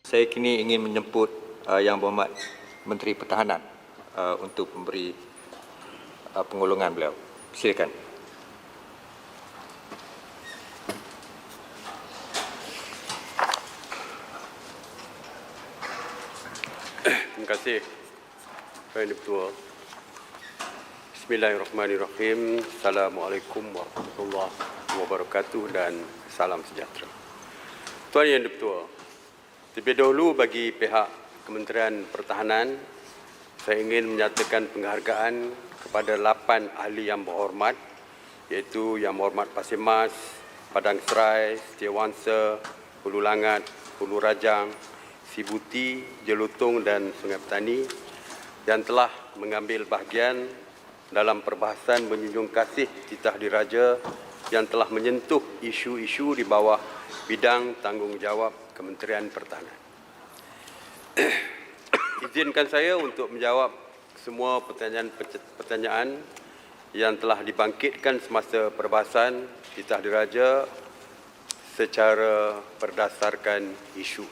Saya kini ingin menjemput Yang Berhormat Menteri Pertahanan untuk memberi pengulungan beliau. Silakan. Terima kasih, Tuan Ketua. Bismillahirrahmanirrahim. Assalamualaikum warahmatullahi wabarakatuh dan salam sejahtera. Tuan Yang Ketua, terlebih dahulu bagi pihak Kementerian Pertahanan, saya ingin menyatakan penghargaan kepada 8 ahli yang berhormat, iaitu Yang Berhormat Pasir Mas, Padang Serai, Setiawangsa, Hulu Langat, Hulu Rajang, Sibuti, Jelutong dan Sungai Petani yang telah mengambil bahagian dalam perbahasan menjunjung kasih titah diraja yang telah menyentuh isu-isu di bawah bidang tanggungjawab Kementerian Pertahanan. Izinkan saya untuk menjawab semua pertanyaan yang telah dibangkitkan semasa perbahasan titah diraja secara berdasarkan isu.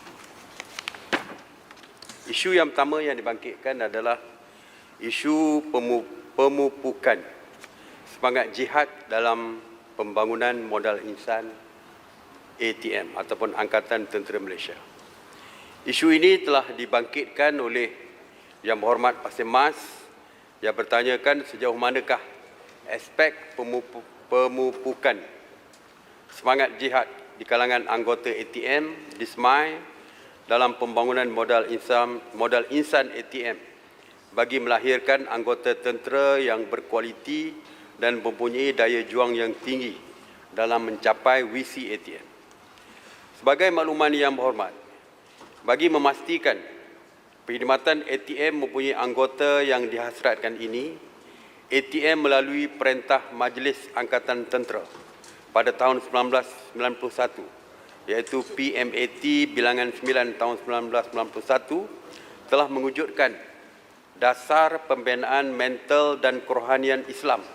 Isu yang pertama yang dibangkitkan adalah isu pemupukan semangat jihad dalam pembangunan modal insan ATM ataupun Angkatan Tentera Malaysia. Isu ini telah dibangkitkan oleh Yang Berhormat Pasir Mas yang bertanyakan sejauh manakah aspek pemupukan semangat jihad di kalangan anggota ATM di SMAI dalam pembangunan modal insan ATM bagi melahirkan anggota tentera yang berkualiti dan mempunyai daya juang yang tinggi dalam mencapai visi ATM. Sebagai makluman Yang Berhormat, bagi memastikan perkhidmatan ATM mempunyai anggota yang dihasratkan ini, ATM melalui Perintah Majlis Angkatan Tentera pada tahun 1991, iaitu PMAT bilangan 9 tahun 1991, telah mewujudkan dasar pembinaan mental dan kerohanian Islam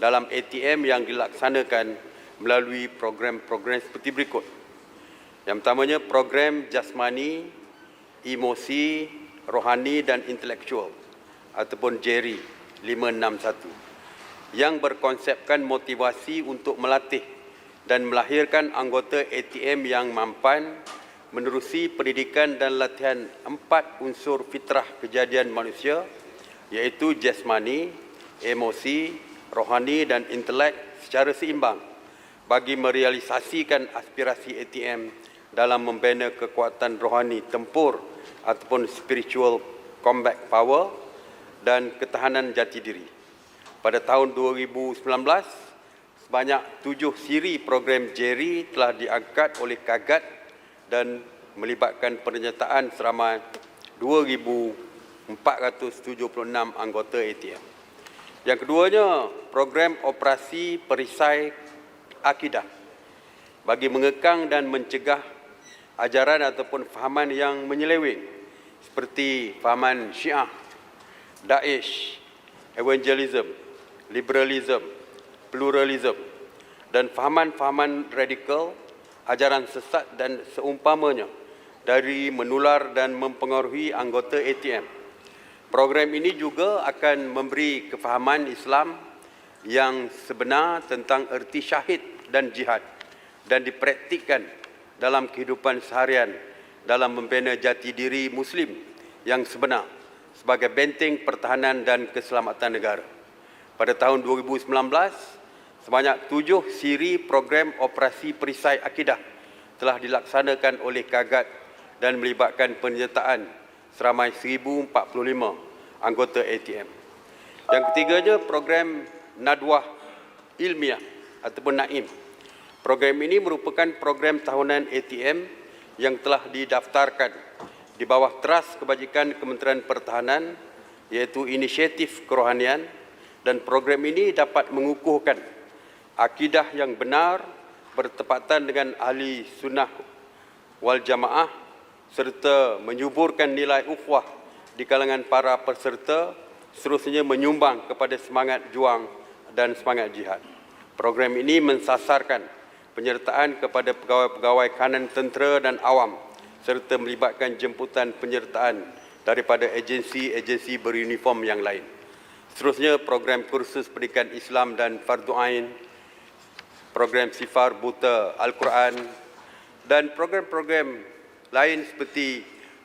dalam ATM yang dilaksanakan melalui program-program seperti berikut. Yang pertamanya, program jasmani, emosi, rohani dan intelektual ataupun JERI 561 yang berkonsepkan motivasi untuk melatih dan melahirkan anggota ATM yang mampan menerusi pendidikan dan latihan 4 unsur fitrah kejadian manusia, iaitu jasmani, emosi, rohani dan intelek secara seimbang bagi merealisasikan aspirasi ATM dalam membina kekuatan rohani tempur ataupun spiritual combat power dan ketahanan jati diri. Pada tahun 2019, sebanyak 7 siri program JERI telah diangkat oleh Kagat dan melibatkan penyertaan seramai 2,476 anggota ATM. Yang keduanya, program operasi perisai akidah bagi mengekang dan mencegah ajaran ataupun fahaman yang menyeleweng seperti fahaman Syiah, Daesh, evangelism, liberalism, pluralism dan fahaman-fahaman radikal, ajaran sesat dan seumpamanya dari menular dan mempengaruhi anggota ATM. Program ini juga akan memberi kefahaman Islam yang sebenar tentang erti syahid dan jihad dan dipraktikkan dalam kehidupan seharian dalam membina jati diri Muslim yang sebenar sebagai benteng pertahanan dan keselamatan negara. Pada tahun 2019, sebanyak 7 siri program operasi perisai akidah telah dilaksanakan oleh Kagat dan melibatkan penyertaan seramai 1,045 anggota ATM. Yang ketiganya, program Nadwah Ilmiah ataupun NAIM. Program ini merupakan program tahunan ATM yang telah didaftarkan di bawah teras kebajikan Kementerian Pertahanan, iaitu inisiatif kerohanian, dan program ini dapat mengukuhkan akidah yang benar bertepatan dengan ahli sunnah wal jamaah serta menyuburkan nilai ukhuwah di kalangan para peserta, seterusnya menyumbang kepada semangat juang dan semangat jihad. Program ini mensasarkan penyertaan kepada pegawai-pegawai kanan tentera dan awam serta melibatkan jemputan penyertaan daripada agensi-agensi beruniform yang lain. Seterusnya, program kursus pendidikan Islam dan Fardu Ain, program Sifar Buta Al-Quran dan program-program lain seperti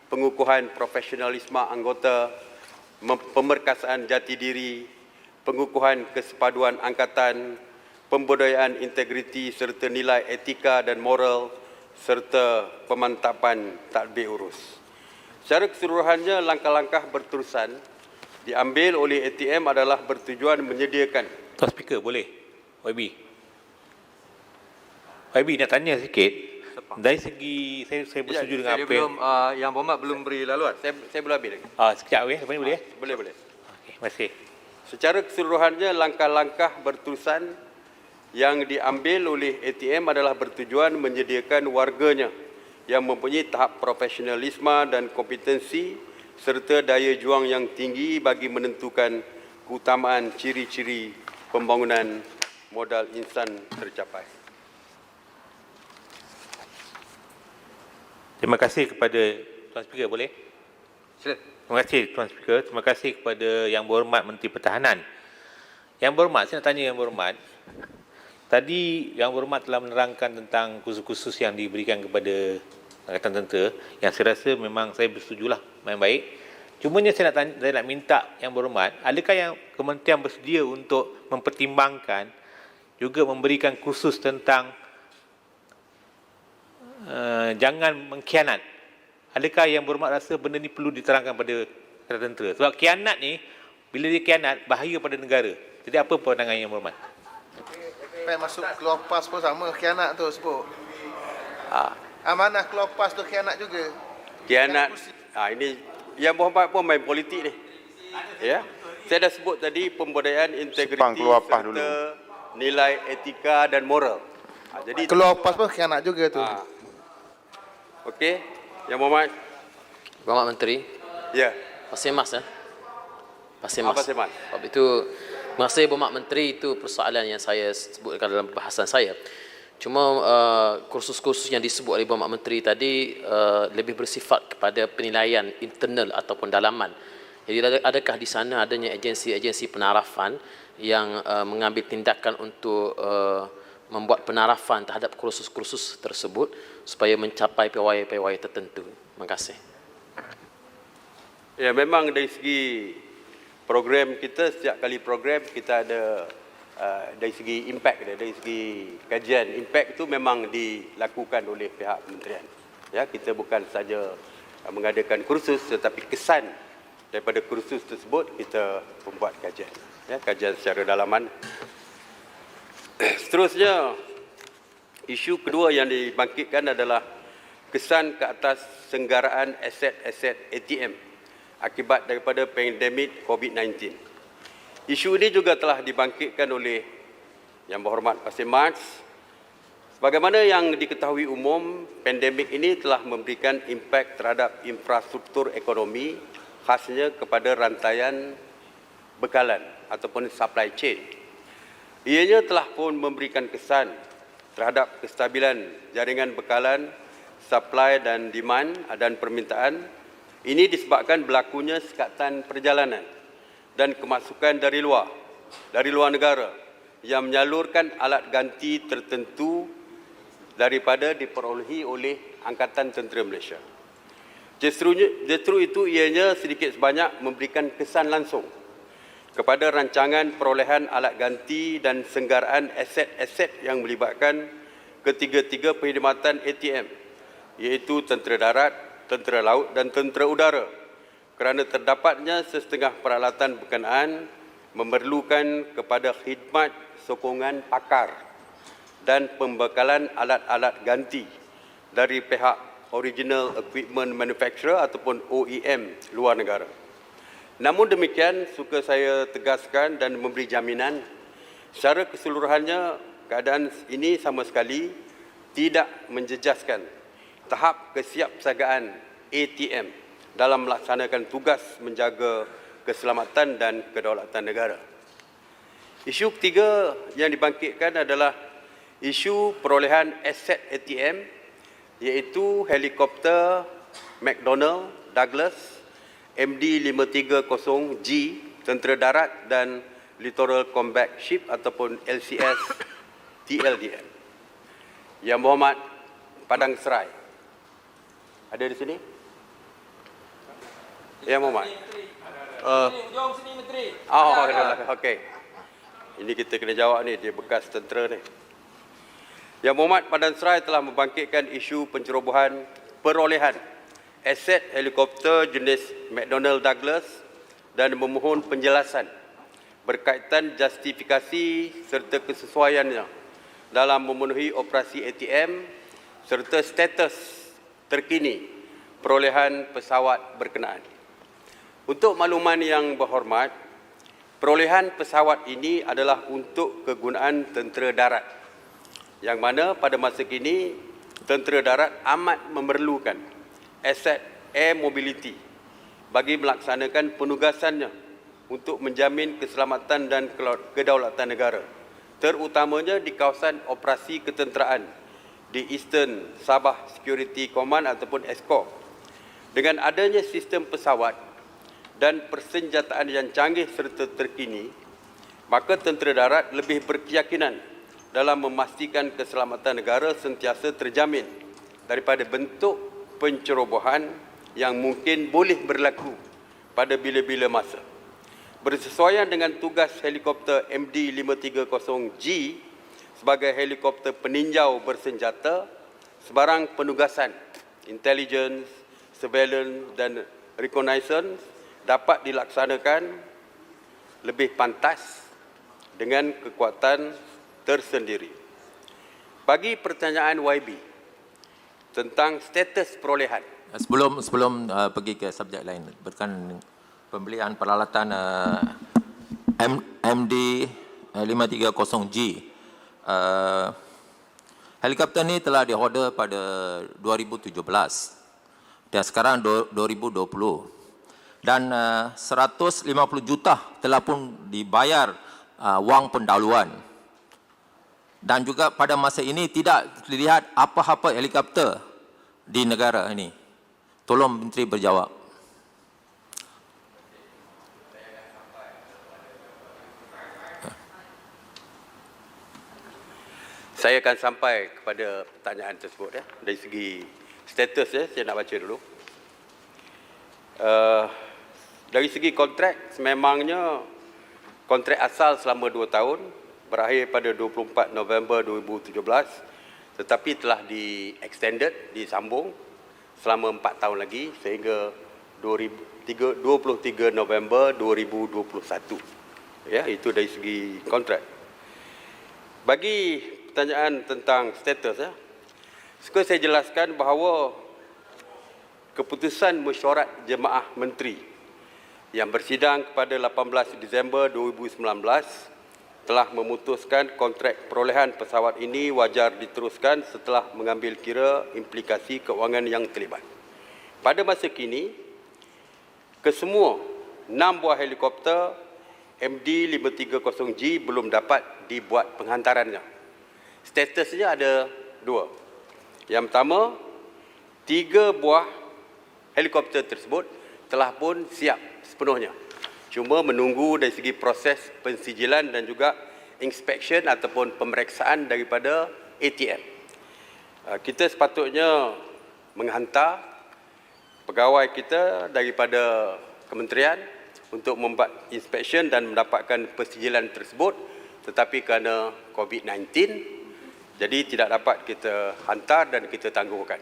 pengukuhan profesionalisme anggota, pemerkasaan jati diri, pengukuhan kesepaduan angkatan, pembudayaan integriti serta nilai etika dan moral, serta pemantapan tadbir urus. Secara keseluruhannya, langkah-langkah berterusan diambil oleh ATM adalah bertujuan menyediakan. Tuan Speaker, boleh? YB nak tanya sikit. Dari segi, saya bersetuju dengan apa yang... Yang Berhormat belum beri laluan. Saya belum habis lagi. Sekejap, lepas ni boleh? Boleh. Okey, terima kasih. Secara keseluruhannya, langkah-langkah berterusan yang diambil oleh ATM adalah bertujuan menyediakan warganya yang mempunyai tahap profesionalisme dan kompetensi serta daya juang yang tinggi bagi menentukan keutamaan ciri-ciri pembangunan modal insan tercapai. Terima kasih kepada Tuan Speaker, boleh? Sila. Terima kasih Tuan Speaker. Terima kasih kepada Yang Berhormat Menteri Pertahanan. Yang Berhormat, saya nak tanya Yang Berhormat. Tadi Yang Berhormat telah menerangkan tentang kursus-kursus yang diberikan kepada Angkatan Tentera, yang saya rasa memang saya bersetujulah, memang baik. Cumanya saya nak minta Yang Berhormat, adakah yang Kementerian bersedia untuk mempertimbangkan juga memberikan kursus tentang jangan mengkhianat? Adakah Yang Berhormat rasa benda ni perlu diterangkan pada Angkatan Tentera? Sebab khianat ni, bila dia khianat, bahaya pada negara. Jadi apa pandangan Yang Berhormat? Masuk keluar pas pun sama khianat tu sebut. Amanah keluar pas tu khianat juga. Khianat. Ini Yang Berhormat pun main politik ni. Ya. Saya dah sebut tadi pembudayaan integriti serta nilai etika dan moral. Jadi Keluar pas pun khianat juga tu. Okey. Yang Berhormat. Berhormat Menteri. Ya. Pasir Mas Pasir Mas. Pasir Mas. Sebab itu, terima kasih Berhormat Menteri, itu persoalan yang saya sebutkan dalam bahasan saya. Cuma kursus-kursus yang disebut oleh Berhormat Menteri tadi lebih bersifat kepada penilaian internal ataupun dalaman. Jadi adakah di sana adanya agensi-agensi penarafan yang mengambil tindakan untuk membuat penarafan terhadap kursus-kursus tersebut supaya mencapai pewaya-pewaya tertentu? Terima kasih. Ya, memang dari segi program kita, setiap kali program kita ada dari segi impact dia, dari segi kajian impact itu memang dilakukan oleh pihak kementerian. Ya, kita bukan saja mengadakan kursus, tetapi kesan daripada kursus tersebut kita membuat kajian. Ya, kajian secara dalaman. Seterusnya, isu kedua yang dibangkitkan adalah kesan ke atas senggaraan aset-aset ATM akibat daripada pandemik COVID-19. Isu ini juga telah dibangkitkan oleh Yang Berhormat Pasir Mas. Sebagaimana yang diketahui umum, pandemik ini telah memberikan impak terhadap infrastruktur ekonomi, khasnya kepada rantaian bekalan ataupun supply chain. Ianya telah pun memberikan kesan terhadap kestabilan jaringan bekalan, supply dan demand dan permintaan. Ini disebabkan berlakunya sekatan perjalanan dan kemasukan dari luar negara yang menyalurkan alat ganti tertentu daripada diperolehi oleh Angkatan Tentera Malaysia. Justru itu ianya sedikit sebanyak memberikan kesan langsung kepada rancangan perolehan alat ganti dan senggaraan aset-aset yang melibatkan ketiga-tiga perkhidmatan ATM, iaitu Tentera Darat, Tentera Laut dan Tentera Udara, kerana terdapatnya sesetengah peralatan berkenaan memerlukan kepada khidmat sokongan pakar dan pembekalan alat-alat ganti dari pihak Original Equipment Manufacturer ataupun OEM luar negara. Namun demikian, suka saya tegaskan dan memberi jaminan secara keseluruhannya keadaan ini sama sekali tidak menjejaskan tahap kesiapsiagaan ATM dalam melaksanakan tugas menjaga keselamatan dan kedaulatan negara. Isu ketiga yang dibangkitkan adalah isu perolehan aset ATM iaitu helikopter McDonnell Douglas MD-530G Tentera Darat dan Littoral Combat Ship ataupun LCS TLDM. Yang Berhormat Padang Serai. Ada di sini? Yang Berhormat. Jom sini Menteri. Oh, okey. Ini kita kena jawab ni, dia bekas tentera ni. Yang Berhormat Padang Serai telah membangkitkan isu pencerobohan perolehan aset helikopter jenis McDonnell Douglas dan memohon penjelasan berkaitan justifikasi serta kesesuaiannya dalam memenuhi operasi ATM serta status terkini perolehan pesawat berkenaan. Untuk makluman yang berhormat, perolehan pesawat ini adalah untuk kegunaan tentera darat, yang mana pada masa kini tentera darat amat memerlukan aset air mobility bagi melaksanakan penugasannya untuk menjamin keselamatan dan kedaulatan negara, terutamanya di kawasan operasi ketenteraan di Eastern Sabah Security Command ataupun ESCOM. Dengan adanya sistem pesawat dan persenjataan yang canggih serta terkini, maka tentera darat lebih berkeyakinan dalam memastikan keselamatan negara sentiasa terjamin daripada bentuk pencerobohan yang mungkin boleh berlaku pada bila-bila masa. Bersesuaian dengan tugas helikopter MD-530G sebagai helikopter peninjau bersenjata, sebarang penugasan, intelligence, surveillance dan reconnaissance dapat dilaksanakan lebih pantas dengan kekuatan tersendiri. Bagi pertanyaan YB tentang status perolehan. Sebelum pergi ke subjek lain, berkaitan pembelian peralatan MD-530G. Helikopter ini telah diorder pada 2017 dan sekarang 2020. Dan 150 juta telah pun dibayar wang pendahuluan. Dan juga pada masa ini tidak dilihat apa-apa helikopter di negara ini. Tolong Menteri berjawab. Saya akan sampai kepada pertanyaan tersebut ya. Dari segi status ya, saya nak baca dulu. Dari segi kontrak, sememangnya kontrak asal selama 2 tahun berakhir pada 24 November 2017, tetapi telah di-extended, disambung selama 4 tahun lagi sehingga 23 November 2021. Ya, itu dari segi kontrak. Bagi pertanyaan tentang status ya, suka saya jelaskan bahawa keputusan mesyuarat Jemaah Menteri yang bersidang kepada 18 Disember 2019 telah memutuskan kontrak perolehan pesawat ini wajar diteruskan setelah mengambil kira implikasi keuangan yang terlibat. Pada masa kini, kesemua 6 buah helikopter MD-530G belum dapat dibuat penghantarannya. Statusnya ada 2. Yang pertama, 3 buah helikopter tersebut telah pun siap sepenuhnya. Cuma menunggu dari segi proses pensijilan dan juga inspection ataupun pemeriksaan daripada ATM. Kita sepatutnya menghantar pegawai kita daripada kementerian untuk membuat inspection dan mendapatkan pensijilan tersebut, tetapi kerana COVID-19 jadi tidak dapat kita hantar dan kita tangguhkan.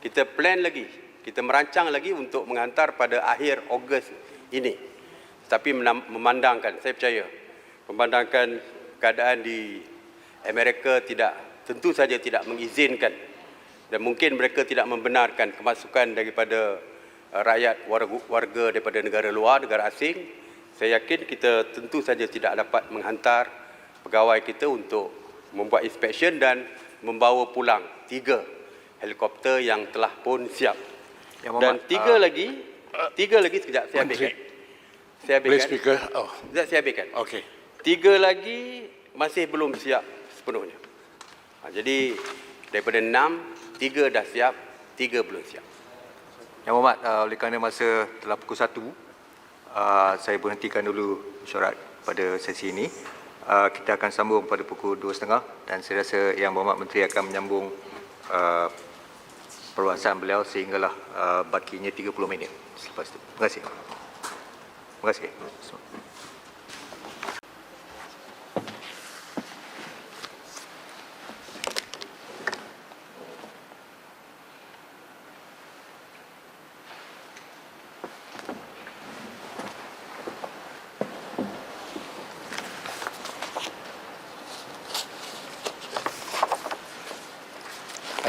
Kita plan lagi, kita merancang lagi untuk menghantar pada akhir Ogos ini. Tapi memandangkan, saya percaya, memandangkan keadaan di Amerika tentu saja tidak mengizinkan dan mungkin mereka tidak membenarkan kemasukan daripada rakyat warga daripada negara luar, negara asing. Saya yakin kita tentu saja tidak dapat menghantar pegawai kita untuk membuat inspection dan membawa pulang 3 helikopter yang telah pun siap. Dan 3 lagi sekejap saya habiskan. Saya habiskan. Okey. 3 lagi masih belum siap sepenuhnya. Jadi daripada 6 3 dah siap, 3 belum siap. Yang Berhormat, oleh kerana masa telah pukul 1, saya berhentikan dulu mesyuarat pada sesi ini. Kita akan sambung pada pukul 2.30 dan saya rasa Yang Berhormat Menteri akan menyambung perbahasan beliau sehinggalah bakinya 30 minit selepas itu. Terima kasih. Terima kasih.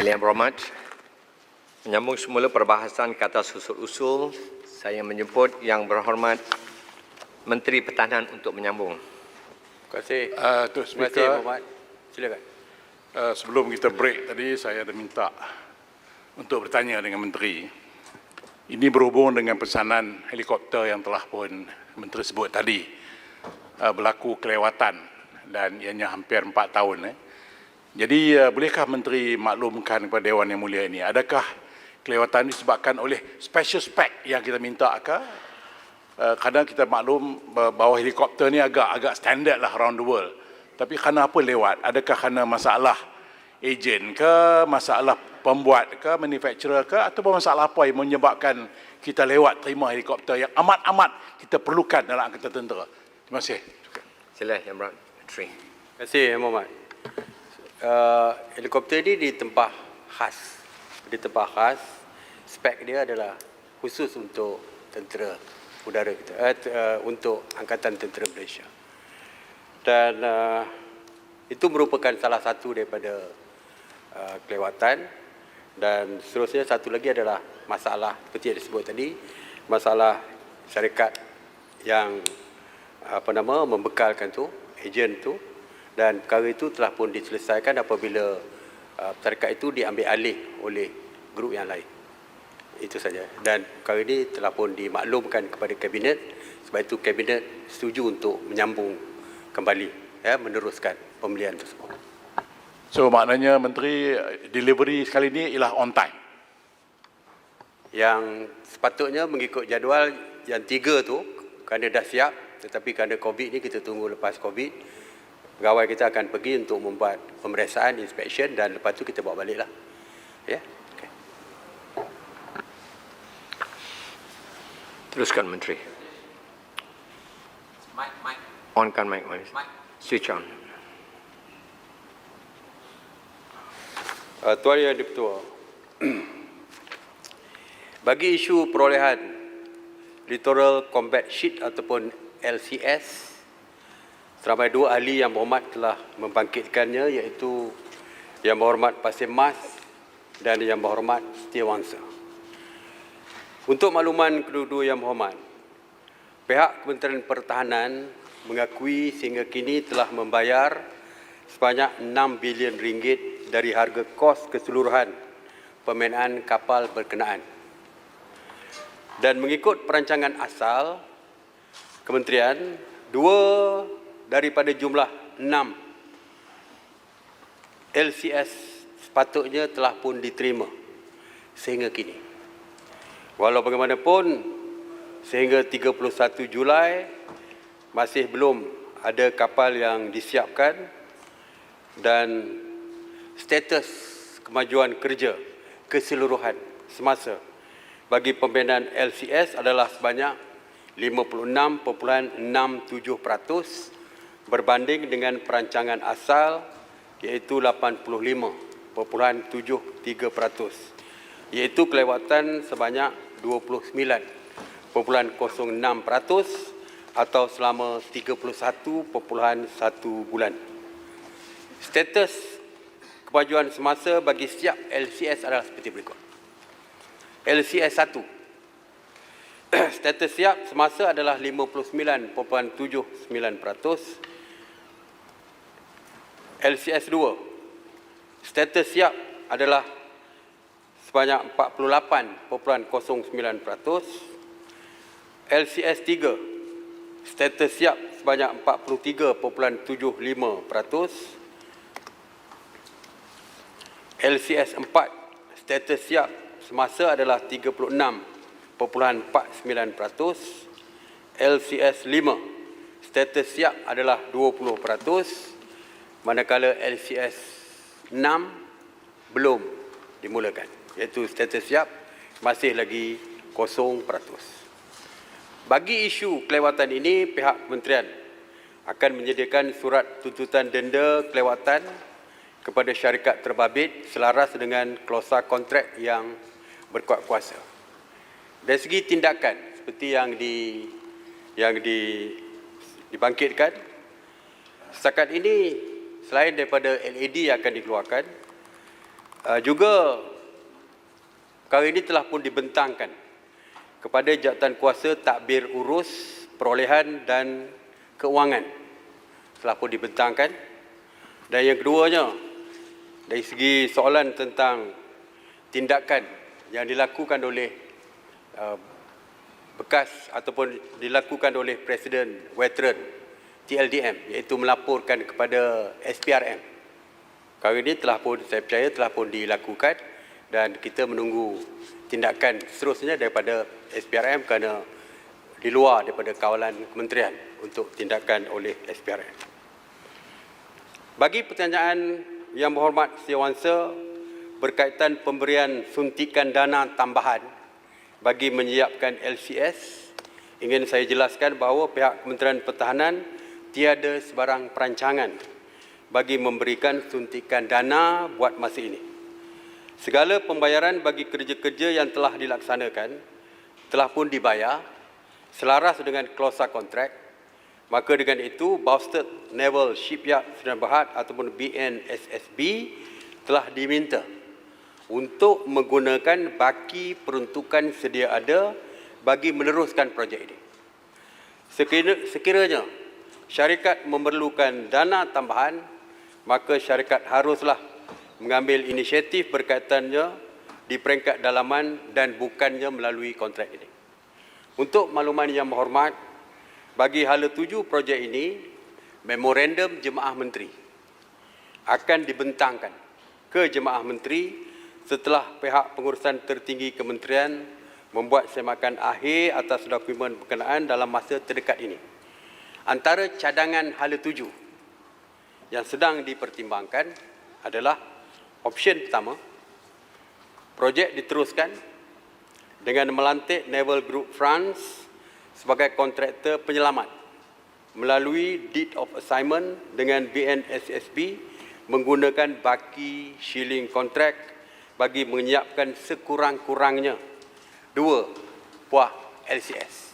Yang Berhormat, menyambung semula perbahasan ke atas usul-usul, saya menjemput Yang Berhormat Menteri Pertahanan untuk menyambung. Terima kasih. Tuan Terima kasih, Speaker, Muhammad. Silakan. sebelum kita break tadi, saya ada minta untuk bertanya dengan Menteri. Ini berhubung dengan pesanan helikopter yang telah pun Menteri sebut tadi, berlaku kelewatan dan ianya hampir 4 tahun. Jadi, bolehkah Menteri maklumkan kepada Dewan Yang Mulia ini, adakah kelewatan ini disebabkan oleh special spec yang kita minta ke? Kadang kita maklum bahawa helikopter ni agak standard lah around the world. Tapi kerana apa lewat? Adakah kerana masalah ejen ke, masalah pembuat ke, manufacturer ke, ataupun masalah apa yang menyebabkan kita lewat terima helikopter yang amat-amat kita perlukan dalam Angkatan Tentera? Terima kasih. Sila Yang Berhormat Menteri. Terima kasih, Muhammad. Helikopter ini di tempat khas. Di tempat khas, spek dia adalah khusus untuk tentera udara kita, untuk Angkatan Tentera Malaysia. Dan itu merupakan salah satu daripada kelewatan. Dan seterusnya satu lagi adalah masalah seperti yang disebut tadi, masalah syarikat yang membekalkan tu, ejen tu, dan perkara itu telah pun diselesaikan apabila syarikat itu diambil alih oleh grup yang lain. Itu saja. Dan perkara ini telah pun dimaklumkan kepada Kabinet, sebab itu Kabinet setuju untuk menyambung kembali, meneruskan pembelian tersebut. So, maknanya Menteri, delivery sekali ini ialah on time? Yang sepatutnya mengikut jadual yang 3 tu, kerana dah siap, tetapi kerana COVID ni kita tunggu lepas COVID, pegawai kita akan pergi untuk membuat pemeriksaan, inspection dan lepas tu kita bawa baliklah. Ya. Okay. Teruskan Menteri. Onkan mic. Switch on. Tuan Yang Di-Pertua, bagi isu perolehan Littoral Combat Sheet ataupun LCS, seramai 2 ahli Yang Berhormat telah membangkitkannya, iaitu Yang Berhormat Pasir Mas dan Yang Berhormat Setiawangsa. Untuk makluman kedua-dua Yang Berhormat, pihak Kementerian Pertahanan mengakui sehingga kini telah membayar sebanyak 6 bilion ringgit dari harga kos keseluruhan pembinaan kapal berkenaan. Dan mengikut perancangan asal Kementerian, 2 daripada jumlah 6 LCS sepatutnya telah pun diterima sehingga kini. Walau bagaimanapun, sehingga 31 Julai masih belum ada kapal yang disiapkan dan status kemajuan kerja keseluruhan semasa bagi pembinaan LCS adalah sebanyak 56.67% berbanding dengan perancangan asal iaitu 85.73%, iaitu kelewatan sebanyak 29.06% atau selama 31.1 bulan. Status kemajuan semasa bagi setiap LCS adalah seperti berikut. LCS 1, status siap semasa adalah 59.79%. LCS 2, status siap adalah sebanyak 48.09%. LCS 3, status siap sebanyak 43.75%. LCS 4, status siap semasa adalah 36.49%, LCS 5 status siap adalah 20%, manakala LCS 6 belum dimulakan, iaitu status siap masih lagi 0%. Bagi isu kelewatan ini, pihak kementerian akan menyediakan surat tuntutan denda kelewatan kepada syarikat terbabit selaras dengan klausa kontrak yang berkuat kuasa. Dari segi tindakan seperti yang dibangkitkan, setakat ini selain daripada LED yang akan dikeluarkan, juga perkara ini telah pun dibentangkan kepada jawatan kuasa takbir urus perolehan dan keuangan, telah pun dibentangkan. Dan yang keduanya, dari segi soalan tentang tindakan yang dilakukan oleh bekas ataupun dilakukan oleh Presiden Veteran TLDM, iaitu melaporkan kepada SPRM. Perkara ini telah pun, saya percaya telah pun dilakukan dan kita menunggu tindakan seterusnya daripada SPRM kerana di luar daripada kawalan kementerian untuk tindakan oleh SPRM. Bagi pertanyaan Yang Berhormat Setiawangsa berkaitan pemberian suntikan dana tambahan bagi menyiapkan LCS, ingin saya jelaskan bahawa pihak Kementerian Pertahanan tiada sebarang perancangan bagi memberikan suntikan dana buat masa ini. Segala pembayaran bagi kerja-kerja yang telah dilaksanakan telah pun dibayar selaras dengan klausa kontrak. Maka dengan itu, Bastard Naval Shipyard Sdn Bhd ataupun BNSSB telah diminta untuk menggunakan baki peruntukan sedia ada bagi meneruskan projek ini. Sekiranya syarikat memerlukan dana tambahan, maka syarikat haruslah mengambil inisiatif berkaitannya di peringkat dalaman dan bukannya melalui kontrak ini. Untuk makluman Yang Berhormat, bagi hala tuju projek ini, memorandum Jemaah Menteri akan dibentangkan ke Jemaah Menteri setelah pihak pengurusan tertinggi kementerian membuat semakan akhir atas dokumen berkenaan dalam masa terdekat ini. Antara cadangan hala tuju yang sedang dipertimbangkan adalah option pertama, projek diteruskan dengan melantik Naval Group France sebagai kontraktor penyelamat melalui deed of assignment dengan BNSSB menggunakan baki shilling contract bagi menyiapkan sekurang-kurangnya 2 buah LCS.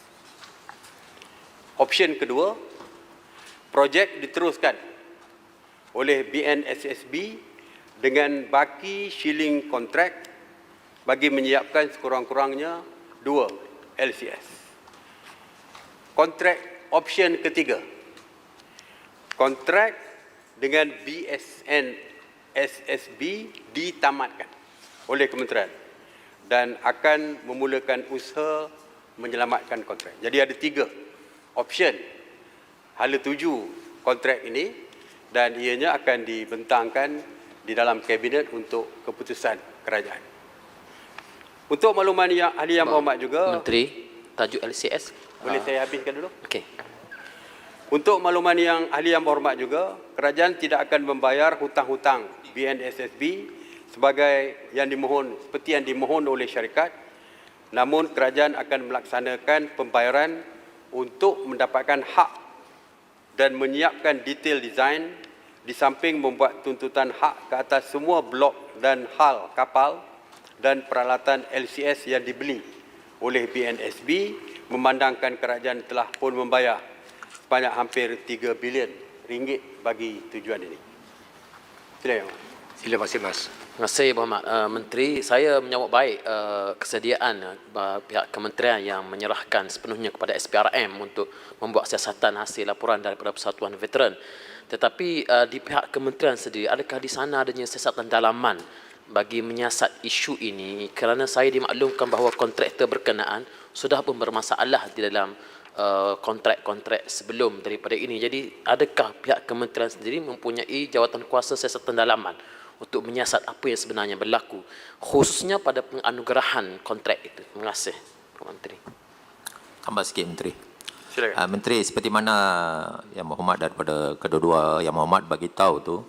Option kedua, projek diteruskan oleh BNSSB dengan baki shilling kontrak bagi menyiapkan sekurang-kurangnya 2 LCS. Kontrak option ketiga, kontrak dengan BSN SSB ditamatkan oleh kementerian dan akan memulakan usaha menyelamatkan kontrak. Jadi ada 3 option hala tuju kontrak ini dan ianya akan dibentangkan di dalam kabinet untuk keputusan kerajaan. Untuk makluman yang ahli yang berhormat juga, Menteri, tajuk LCS. boleh saya habiskan dulu? Okey. Untuk makluman yang ahli yang berhormat juga, kerajaan tidak akan membayar hutang-hutang BNSSB sebagai yang dimohon, seperti yang dimohon oleh syarikat. Namun kerajaan akan melaksanakan pembayaran untuk mendapatkan hak dan menyiapkan detail design di samping membuat tuntutan hak ke atas semua blok dan hal kapal dan peralatan LCS yang dibeli oleh BNSB, memandangkan kerajaan telah pun membayar sebanyak hampir 3 bilion ringgit bagi tujuan ini. Silakan. Sila Mas. Terima kasih Berhormat Menteri. Saya menyambut baik kesediaan pihak kementerian yang menyerahkan sepenuhnya kepada SPRM untuk membuat siasatan hasil laporan daripada Persatuan Veteran. Tetapi di pihak kementerian sendiri, adakah di sana adanya siasatan dalaman bagi menyiasat isu ini? Kerana saya dimaklumkan bahawa kontraktor berkenaan sudah pun bermasalah di dalam kontrak-kontrak sebelum daripada ini. Jadi adakah pihak kementerian sendiri mempunyai jawatan kuasa siasatan dalaman untuk menyiasat apa yang sebenarnya berlaku, khususnya pada penganugerahan kontrak itu. Terima kasih, Pak Menteri. Tambah sikit Menteri. Silakan. Menteri, seperti mana Yang Berhormat daripada kedua-dua Yang Berhormat bagi tahu tu,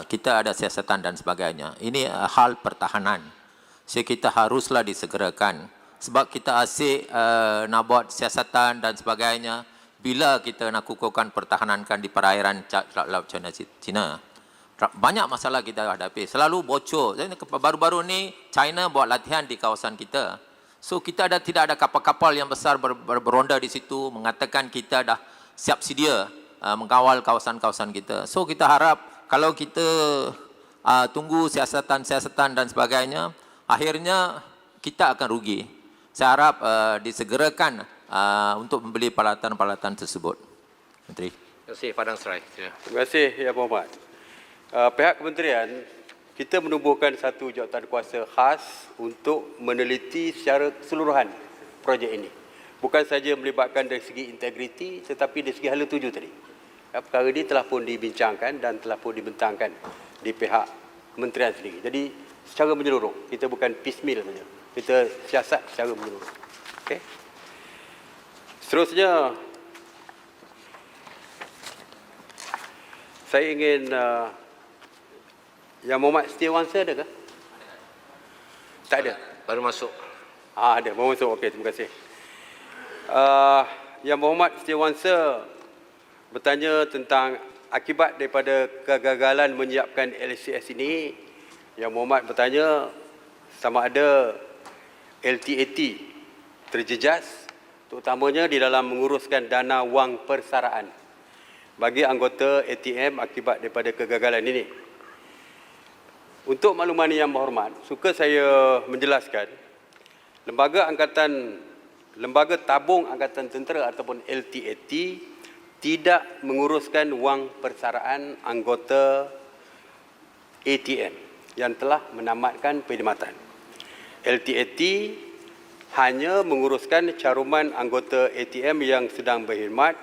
kita ada siasatan dan sebagainya. Ini hal pertahanan. So kita haruslah disegerakan. Sebab kita asyik nak buat siasatan dan sebagainya bila kita nak kukuhkan pertahanankan di perairan Laut China. Banyak masalah kita hadapi. Selalu bocor. Baru-baru ni China buat latihan di kawasan kita. So kita tidak ada kapal-kapal yang besar beronda di situ mengatakan kita dah siap sedia mengawal kawasan-kawasan kita. So kita harap kalau kita tunggu siasatan-siasatan dan sebagainya, akhirnya kita akan rugi. Saya harap disegerakan untuk membeli peralatan-peralatan tersebut. Menteri. Terima kasih Padang Serai. Terima kasih Yang Berhormat. Pihak kementerian, kita menubuhkan satu jawatan kuasa khas untuk meneliti secara keseluruhan projek ini. Bukan saja melibatkan dari segi integriti tetapi dari segi hala tuju tadi. Perkara ini telah pun dibincangkan dan telah pun dibentangkan di pihak kementerian sendiri. Jadi secara menyeluruh, kita bukan piecemeal saja. Kita siasat secara menyeluruh. Okey. Seterusnya, saya ingin Yang Berhormat Setiawangsa ada ke? Tak ada. Baru masuk. Ada, baru masuk. Okey, terima kasih. Yang Berhormat Setiawangsa bertanya tentang akibat daripada kegagalan menyiapkan LCS ini. Yang Berhormat bertanya sama ada LTAT terjejas, terutamanya di dalam menguruskan dana wang persaraan bagi anggota ATM akibat daripada kegagalan ini. Untuk makluman Yang Berhormat, suka saya menjelaskan, Lembaga Tabung Angkatan Tentera ataupun LTAT tidak menguruskan wang persaraan anggota ATM yang telah menamatkan perkhidmatan. LTAT hanya menguruskan caruman anggota ATM yang sedang berkhidmat,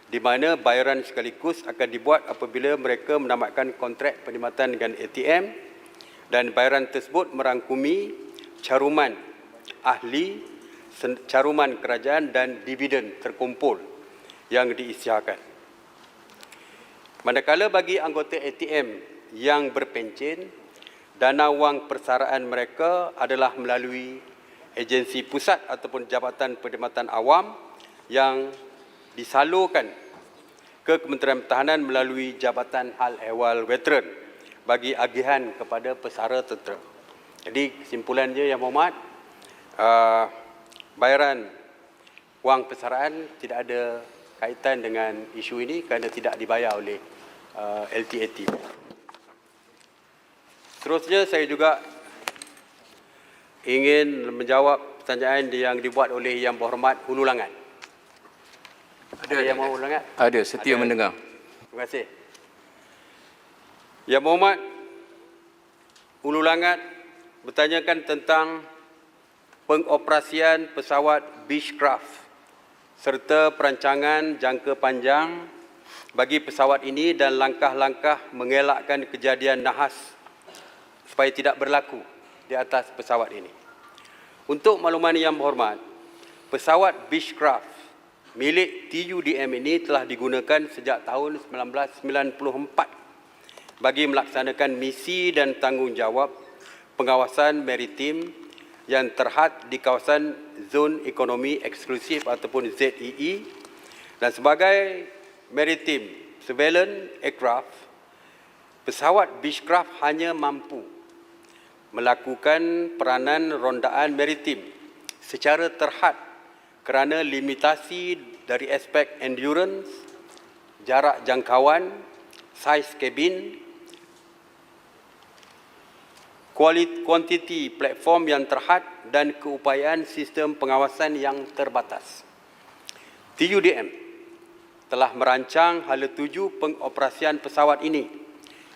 di mana bayaran sekaligus akan dibuat apabila mereka menamatkan kontrak perkhidmatan dengan ATM, dan bayaran tersebut merangkumi caruman ahli, caruman kerajaan dan dividen terkumpul yang diisytiharkan. Manakala bagi anggota ATM yang berpencen, dana wang persaraan mereka adalah melalui agensi pusat ataupun Jabatan Perkhidmatan Awam yang disalurkan ke Kementerian Pertahanan melalui Jabatan Hal Ehwal Veteran bagi agihan kepada pesara tentera. Jadi kesimpulannya Yang Berhormat, bayaran wang persaraan tidak ada kaitan dengan isu ini kerana tidak dibayar oleh LTAT. Seterusnya saya juga ingin menjawab pertanyaan yang dibuat oleh Yang Berhormat Hulu Langat. Ada yang mahu Hulu Langat? Ada, setia mendengar. Terima kasih. Yang Berhormat Hulu Langat bertanyakan tentang pengoperasian pesawat Beechcraft serta perancangan jangka panjang bagi pesawat ini dan langkah-langkah mengelakkan kejadian nahas supaya tidak berlaku di atas pesawat ini. Untuk makluman Yang Berhormat, pesawat Beechcraft milik TUDM ini telah digunakan sejak tahun 1994 bagi melaksanakan misi dan tanggungjawab pengawasan maritim yang terhad di kawasan Zon Ekonomi Eksklusif ataupun ZEE, dan sebagai maritime surveillance aircraft, pesawat Beechcraft hanya mampu melakukan peranan rondaan maritim secara terhad kerana limitasi dari aspek endurance, jarak jangkauan, saiz kabin, kuantiti platform yang terhad dan keupayaan sistem pengawasan yang terbatas. TUDM telah merancang hala tuju pengoperasian pesawat ini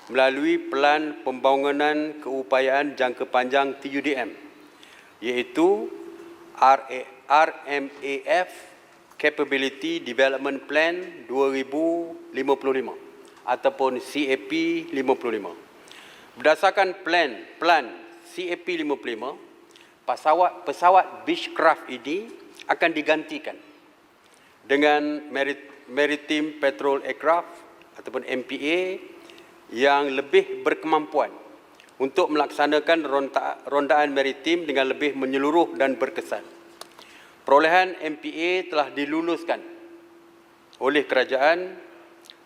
melalui Pelan Pembangunan Keupayaan Jangka Panjang TUDM, iaitu RMAF Capability Development Plan 2055 ataupun CAP 55. Berdasarkan plan CAP 55, pesawat Beechcraft ini akan digantikan dengan Maritime Patrol Aircraft ataupun MPA yang lebih berkemampuan untuk melaksanakan rondaan maritim dengan lebih menyeluruh dan berkesan. Perolehan MPA telah diluluskan oleh kerajaan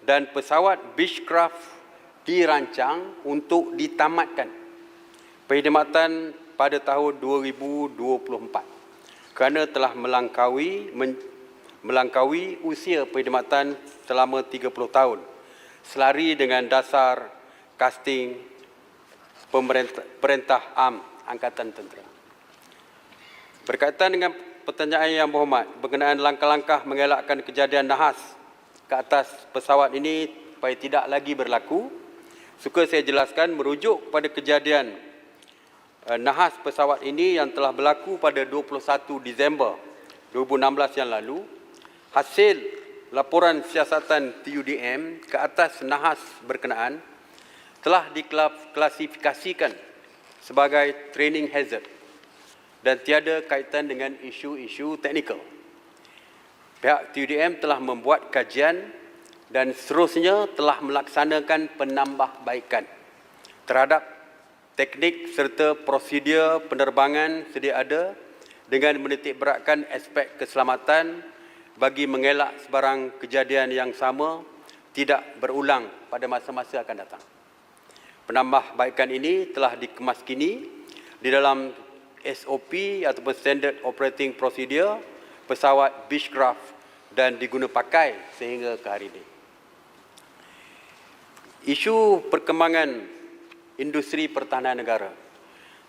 dan pesawat Beechcraft dirancang untuk ditamatkan perkhidmatan pada tahun 2024 kerana telah melangkaui usia perkhidmatan selama 30 tahun selari dengan dasar casting Perintah Am Angkatan Tentera. Berkaitan dengan pertanyaan yang berhormat berkenaan langkah-langkah mengelakkan kejadian nahas ke atas pesawat ini supaya tidak lagi berlaku, suka saya jelaskan merujuk pada kejadian nahas pesawat ini yang telah berlaku pada 21 Disember 2016 yang lalu. Hasil laporan siasatan TUDM ke atas nahas berkenaan telah diklasifikasikan sebagai training hazard dan tiada kaitan dengan isu-isu teknikal. Pihak TUDM telah membuat kajian dan seterusnya telah melaksanakan penambahbaikan terhadap teknik serta prosedur penerbangan sedia ada dengan menitikberatkan aspek keselamatan bagi mengelak sebarang kejadian yang sama tidak berulang pada masa-masa akan datang. Penambahbaikan ini telah dikemas kini di dalam SOP ataupun Standard Operating Procedure pesawat Beechcraft dan diguna pakai sehingga ke hari ini. Isu perkembangan industri pertahanan negara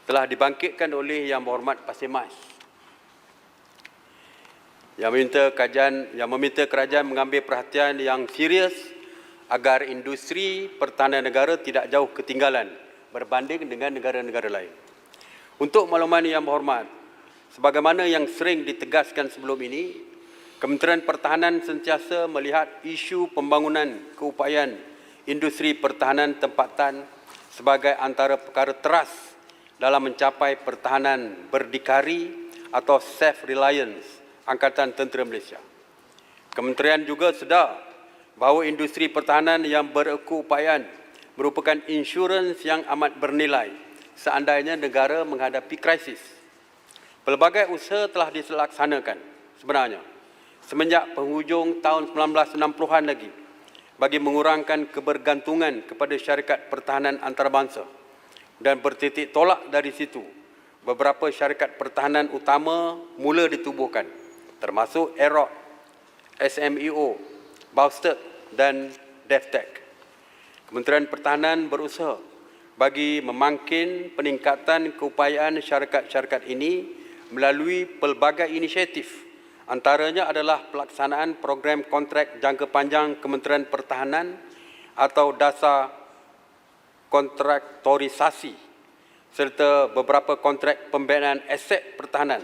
telah dibangkitkan oleh Yang Berhormat Pasir Mas yang meminta kerajaan mengambil perhatian yang serius agar industri pertahanan negara tidak jauh ketinggalan berbanding dengan negara-negara lain. Untuk makluman yang berhormat, sebagaimana yang sering ditegaskan sebelum ini, Kementerian Pertahanan sentiasa melihat isu pembangunan keupayaan industri pertahanan tempatan sebagai antara perkara teras dalam mencapai pertahanan berdikari atau self-reliance Angkatan Tentera Malaysia. Kementerian juga sedar bahawa industri pertahanan yang berkeupayaan merupakan insurans yang amat bernilai seandainya negara menghadapi krisis. Pelbagai usaha telah dilaksanakan sebenarnya semenjak penghujung tahun 1960-an lagi bagi mengurangkan kebergantungan kepada syarikat pertahanan antarabangsa dan bertitik tolak dari situ beberapa syarikat pertahanan utama mula ditubuhkan termasuk AEROC, SMEO, Baustek dan DEFTEC. Kementerian Pertahanan berusaha bagi memangkin peningkatan keupayaan syarikat-syarikat ini melalui pelbagai inisiatif. Antaranya adalah pelaksanaan program kontrak jangka panjang Kementerian Pertahanan atau dasar kontraktorisasi serta beberapa kontrak pembinaan aset pertahanan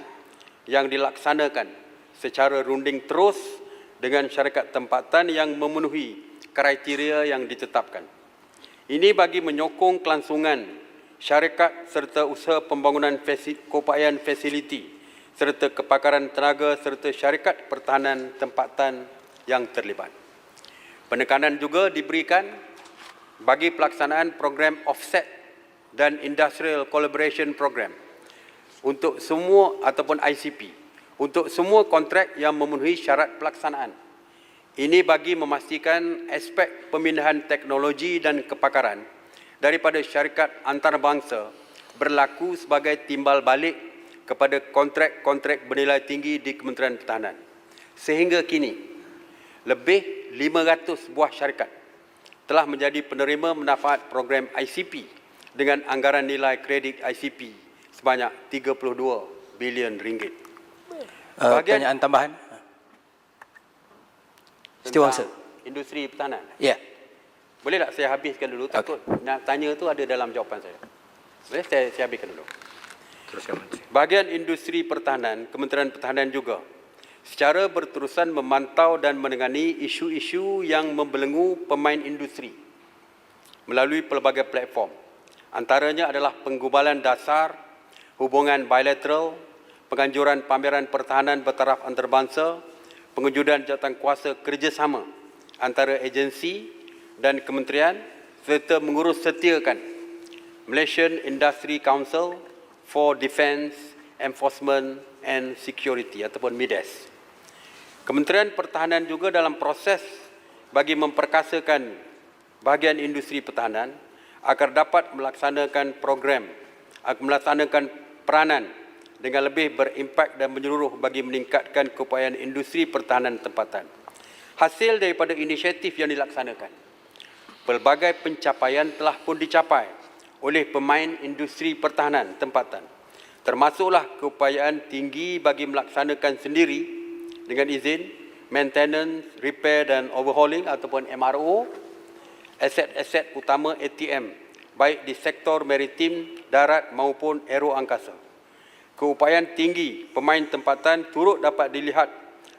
yang dilaksanakan secara runding terus dengan syarikat tempatan yang memenuhi kriteria yang ditetapkan. Ini bagi menyokong kelangsungan syarikat serta usaha pembangunan keupayaan fasiliti serta kepakaran tenaga serta syarikat pertahanan tempatan yang terlibat. Penekanan juga diberikan bagi pelaksanaan program offset dan industrial collaboration program untuk semua ataupun ICP untuk semua kontrak yang memenuhi syarat pelaksanaan. Ini bagi memastikan aspek pemindahan teknologi dan kepakaran daripada syarikat antarabangsa berlaku sebagai timbal balik kepada kontrak-kontrak bernilai tinggi di Kementerian Pertahanan. Sehingga kini, lebih 500 buah syarikat telah menjadi penerima manfaat program ICP dengan anggaran nilai kredit ICP sebanyak 32 bilion ringgit. Pertanyaan tambahan? Tentang industri pertahanan. Ya. Boleh tak saya habiskan dulu? Takut nak tanya tu ada dalam jawapan saya. Boleh saya habiskan dulu. Bahagian industri pertahanan, Kementerian Pertahanan juga secara berterusan memantau dan menangani isu-isu yang membelenggu pemain industri melalui pelbagai platform. Antaranya adalah penggubalan dasar, hubungan bilateral, penganjuran pameran pertahanan bertaraf antarabangsa, pengujudan jawatankuasa kerjasama antara agensi dan kementerian serta mengurus setiakan Malaysian Industry Council for Defence, Enforcement and Security ataupun MIDES. Kementerian Pertahanan juga dalam proses bagi memperkasakan bahagian industri pertahanan agar dapat melaksanakan program, melaksanakan peranan dengan lebih berimpak dan menyeluruh bagi meningkatkan keupayaan industri pertahanan tempatan. Hasil daripada inisiatif yang dilaksanakan, pelbagai pencapaian telah pun dicapai oleh pemain industri pertahanan tempatan, termasuklah keupayaan tinggi bagi melaksanakan sendiri dengan izin, maintenance, repair dan overhauling ataupun MRO, aset-aset utama ATM, baik di sektor maritim, darat maupun aeroangkasa. Keupayaan tinggi pemain tempatan turut dapat dilihat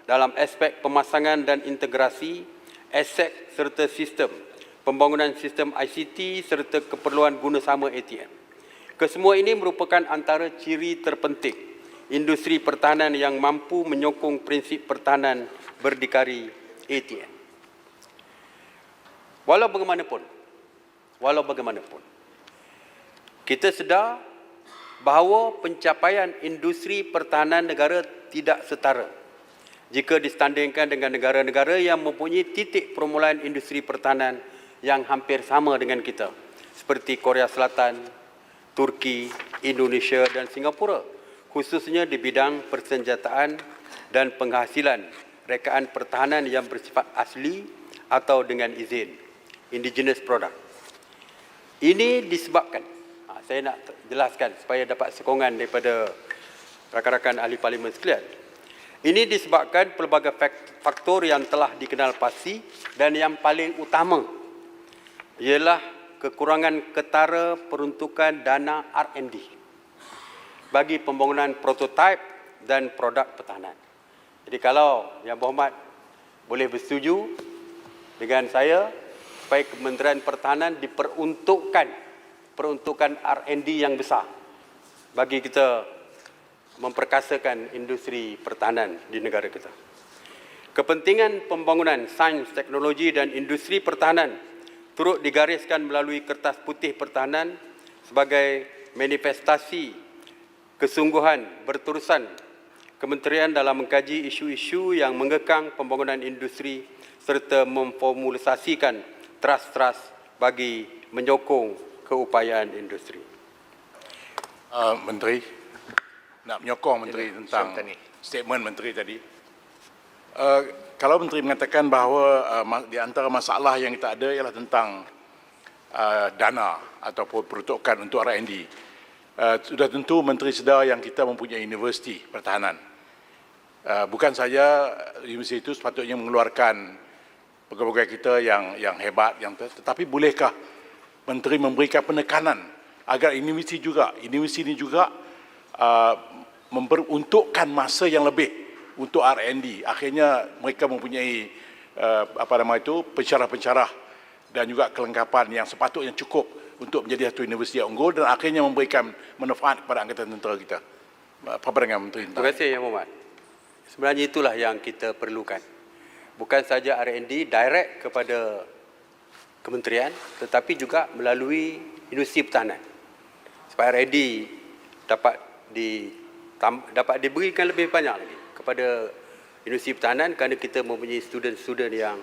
dalam aspek pemasangan dan integrasi, aset serta sistem, pembangunan sistem ICT serta keperluan guna sama ATM. Kesemua ini merupakan antara ciri terpenting industri pertahanan yang mampu menyokong prinsip pertahanan berdikari ATM. Walau bagaimanapun, kita sedar bahawa pencapaian industri pertahanan negara tidak setara jika disandingkan dengan negara-negara yang mempunyai titik permulaan industri pertahanan yang hampir sama dengan kita, seperti Korea Selatan, Turki, Indonesia dan Singapura, khususnya di bidang persenjataan dan penghasilan rekaan pertahanan yang bersifat asli atau dengan izin, indigenous product. Ini disebabkan, saya nak jelaskan supaya dapat sokongan daripada rakan-rakan ahli parlimen sekalian. Ini disebabkan pelbagai faktor yang telah dikenal pasti dan yang paling utama ialah kekurangan ketara peruntukan dana R&D bagi pembangunan prototipe dan produk pertahanan. Jadi kalau Yang Berhormat boleh bersetuju dengan saya supaya Kementerian Pertahanan peruntukan R&D yang besar bagi kita memperkasakan industri pertahanan di negara kita. Kepentingan pembangunan sains, teknologi dan industri pertahanan turut digariskan melalui Kertas Putih Pertahanan sebagai manifestasi kesungguhan berterusan Kementerian dalam mengkaji isu-isu yang mengekang pembangunan industri serta memformulisasikan trust bagi menyokong keupayaan industri. Menteri, nak menyokong Menteri tentang statement Menteri tadi. Kalau Menteri mengatakan bahawa di antara masalah yang kita ada ialah tentang dana ataupun peruntukan untuk R&D, sudah tentu Menteri sedar yang kita mempunyai universiti pertahanan. Bukan saja universiti itu sepatutnya mengeluarkan pegawai kita yang hebat, tetapi bolehkah Menteri memberikan penekanan agar universiti ini juga memperuntukkan masa yang lebih untuk R&D. Akhirnya mereka mempunyai pensyarah-pensyarah dan juga kelengkapan yang sepatutnya cukup untuk menjadi satu universiti yang unggul dan akhirnya memberikan manfaat kepada angkatan tentera kita. Apa pandangan Menteri? Terima kasih Yang Berhormat. Sebenarnya itulah yang kita perlukan. Bukan saja R&D direct kepada kementerian, tetapi juga melalui industri pertahanan. Supaya R&D dapat diberikan lebih banyak lagi kepada industri pertahanan kerana kita mempunyai student-student yang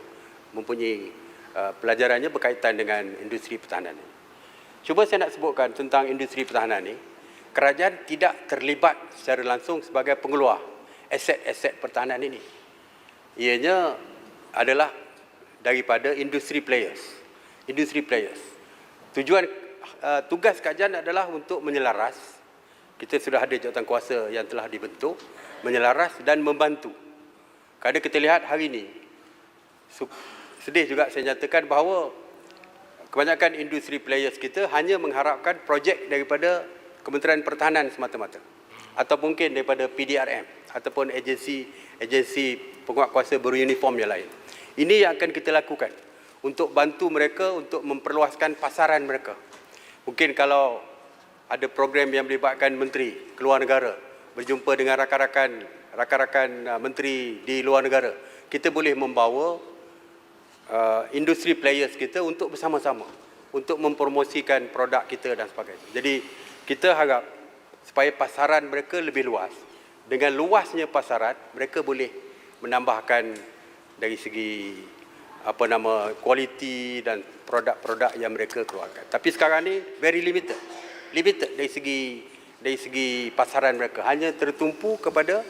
mempunyai pelajarannya berkaitan dengan industri pertahanan. Cuba saya nak sebutkan tentang industri pertahanan ini. Kerajaan tidak terlibat secara langsung sebagai pengeluar aset-aset pertahanan ini. Ianya adalah daripada industri players. Tugas kerajaan adalah untuk menyelaras. Kita sudah ada jawatankuasa yang telah dibentuk, menyelaras dan membantu. Kerana kita lihat hari ini, sedih juga saya nyatakan bahawa kebanyakan industri players kita hanya mengharapkan projek daripada Kementerian Pertahanan semata-mata atau mungkin daripada PDRM ataupun agensi penguatkuasa beruniform yang lain. Ini yang akan kita lakukan untuk bantu mereka untuk memperluaskan pasaran mereka. Mungkin kalau ada program yang melibatkan menteri keluar negara, berjumpa dengan rakan-rakan menteri di luar negara, kita boleh membawa industri players kita untuk bersama-sama untuk mempromosikan produk kita dan sebagainya. Jadi kita harap supaya pasaran mereka lebih luas. Dengan luasnya pasaran, mereka boleh menambahkan dari segi kualiti dan produk-produk yang mereka keluarkan. Tapi sekarang ni very limited dari segi pasaran mereka, hanya tertumpu kepada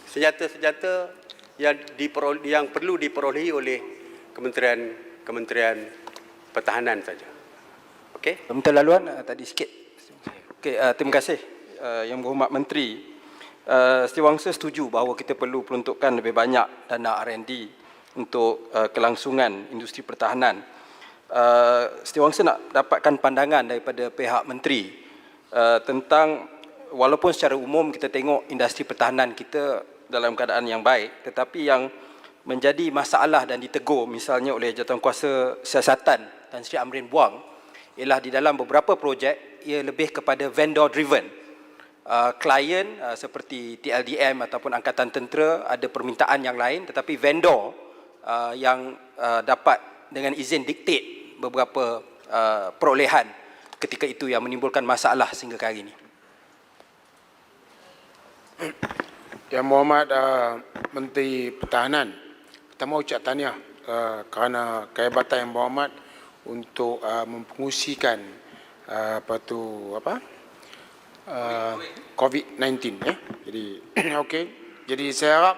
senjata-senjata yang perlu diperolehi oleh Kementerian Pertahanan saja. Okey. Minta laluan tadi sikit. Okey, terima kasih Yang Berhormat Menteri. Setiausaha setuju bahawa kita perlu peruntukan lebih banyak dana R&D untuk kelangsungan industri pertahanan. Setiausaha nak dapatkan pandangan daripada pihak menteri tentang, walaupun secara umum kita tengok industri pertahanan kita dalam keadaan yang baik, tetapi yang menjadi masalah dan ditegur misalnya oleh Jawatankuasa Siasatan Tan Sri Amrin Buang ialah di dalam beberapa projek ia lebih kepada vendor driven. Klien seperti TLDM ataupun Angkatan Tentera ada permintaan yang lain, tetapi vendor yang dapat dengan izin diktate beberapa perolehan ketika itu yang menimbulkan masalah sehingga ke hari ini. Yang Berhormat Menteri Pertahanan, pertama ucap tahniah kerana kehebatan Yang Berhormat untuk mempengusikan COVID-19 ya. Jadi okey. Jadi saya harap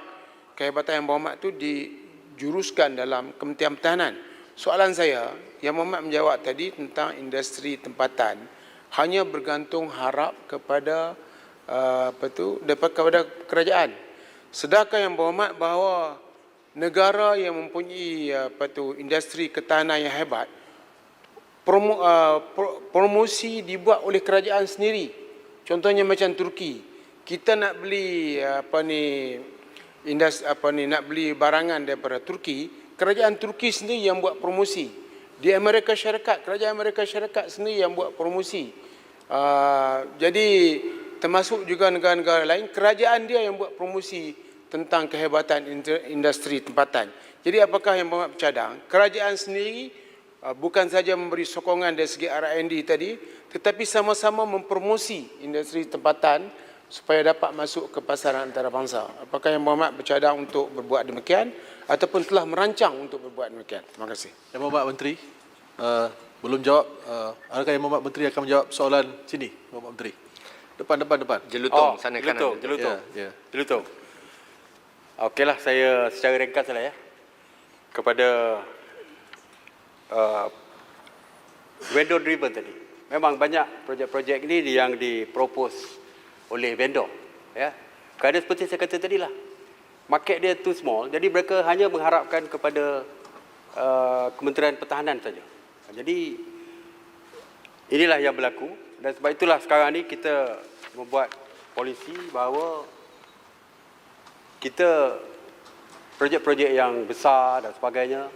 kehebatan Yang Berhormat itu dijuruskan dalam Kementerian Pertahanan. Soalan saya, Yang Berhormat menjawab tadi tentang industri tempatan hanya bergantung harap kepada kepada kerajaan. Sedangkan Yang Berhormat bahawa negara yang mempunyai industri ketahanan yang hebat, promosi dibuat oleh kerajaan sendiri. Contohnya macam Turki. Kita nak beli nak beli barangan daripada Turki, kerajaan Turki sendiri yang buat promosi. Di Amerika Syarikat, kerajaan Amerika Syarikat sendiri yang buat promosi. Jadi termasuk juga negara-negara lain, kerajaan dia yang buat promosi tentang kehebatan industri tempatan. Jadi apakah Yang Berhormat bercadang, kerajaan sendiri bukan saja memberi sokongan dari segi R&D tadi, tetapi sama-sama mempromosi industri tempatan supaya dapat masuk ke pasaran antarabangsa. Apakah Yang Berhormat bercadang untuk berbuat demikian ataupun telah merancang untuk berbuat demikian? Terima kasih. Yang Berhormat Menteri, belum jawab. Adakah Yang Berhormat Menteri akan menjawab soalan sini, Yang Berhormat Menteri? Depan. Jelutong, sana kanan. Jelutong. Okeylah, saya secara ringkas saja ya. Kepada vendor driven tadi. Memang banyak projek-projek ini yang dipropose oleh vendor. Ya. Kerana seperti saya kata tadi lah, market dia too small, jadi mereka hanya mengharapkan kepada Kementerian Pertahanan saja. Jadi inilah yang berlaku, dan sebab itulah sekarang ni kita membuat polisi bahawa kita projek-projek yang besar dan sebagainya,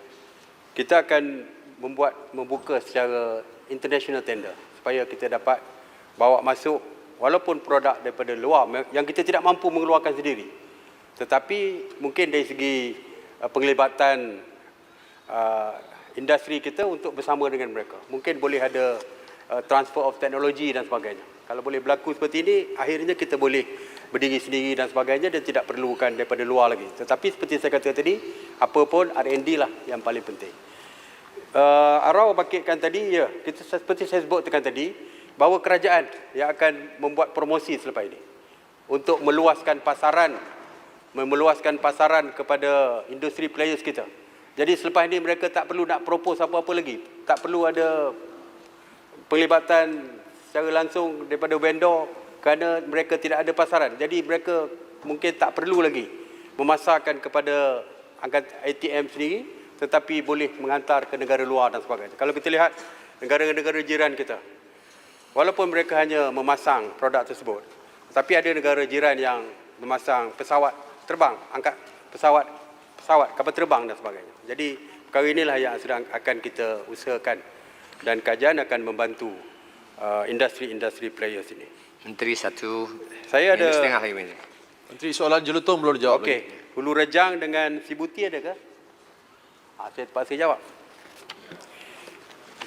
kita akan membuka secara international tender supaya kita dapat bawa masuk walaupun produk daripada luar yang kita tidak mampu mengeluarkan sendiri, tetapi mungkin dari segi penglibatan industri kita untuk bersama dengan mereka, mungkin boleh ada transfer of technology dan sebagainya. Kalau boleh berlaku seperti ini, akhirnya kita boleh berdiri sendiri dan sebagainya dan tidak perlukan daripada luar lagi. Tetapi seperti saya kata tadi, apa pun R&D lah yang paling penting. Arau bangkitkan tadi, ya, kita seperti saya sebutkan tadi, bahawa kerajaan yang akan membuat promosi selepas ini untuk meluaskan pasaran kepada industri players kita. Jadi selepas ini mereka tak perlu nak propose apa-apa lagi. Tak perlu ada penglibatan secara langsung daripada vendor kerana mereka tidak ada pasaran. Jadi mereka mungkin tak perlu lagi memasarkan kepada ATM sendiri, tetapi boleh menghantar ke negara luar dan sebagainya. Kalau kita lihat negara-negara jiran kita, walaupun mereka hanya memasang produk tersebut, tapi ada negara jiran yang memasang pesawat terbang, angkat pesawat, kapal terbang dan sebagainya. Jadi perkara inilah yang sedang akan kita usahakan dan kajian akan membantu industri-industri players ini. Menteri satu Saya minit ada setengah lagi, Menteri. Menteri, soalan jelutong belum dijawab okey, Hulu Rejang dengan Sibuti ada ke? Saya terpaksa jawab.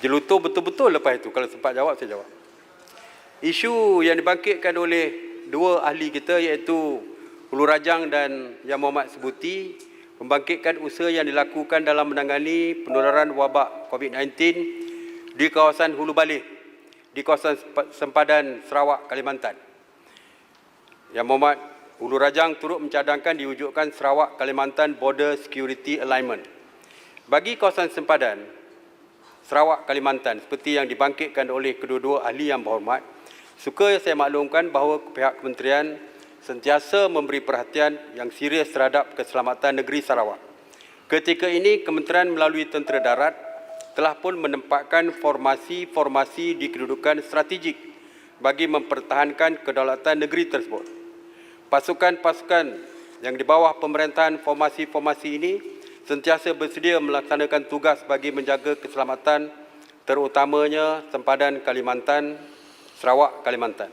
Jelutong betul-betul lepas itu, kalau sempat jawab saya jawab. Isu yang dibangkitkan oleh dua ahli kita iaitu Hulu Rajang dan Yang Mohamad Sibuti membangkitkan usaha yang dilakukan dalam menangani penularan wabak COVID-19 di kawasan Hulu Baleh, di kawasan sempadan Sarawak, Kalimantan. Yang Mohamad Hulu Rajang turut mencadangkan diwujudkan Sarawak Kalimantan Border Security Alignment. Bagi kawasan sempadan Sarawak Kalimantan seperti yang dibangkitkan oleh kedua-dua ahli yang berhormat, suka saya maklumkan bahawa pihak kementerian sentiasa memberi perhatian yang serius terhadap keselamatan negeri Sarawak. Ketika ini, kementerian melalui tentera darat telah pun menempatkan formasi-formasi di kedudukan strategik bagi mempertahankan kedaulatan negeri tersebut. Pasukan-pasukan yang di bawah pemerintahan formasi-formasi ini sentiasa bersedia melaksanakan tugas bagi menjaga keselamatan terutamanya sempadan Kalimantan, Sarawak, Kalimantan.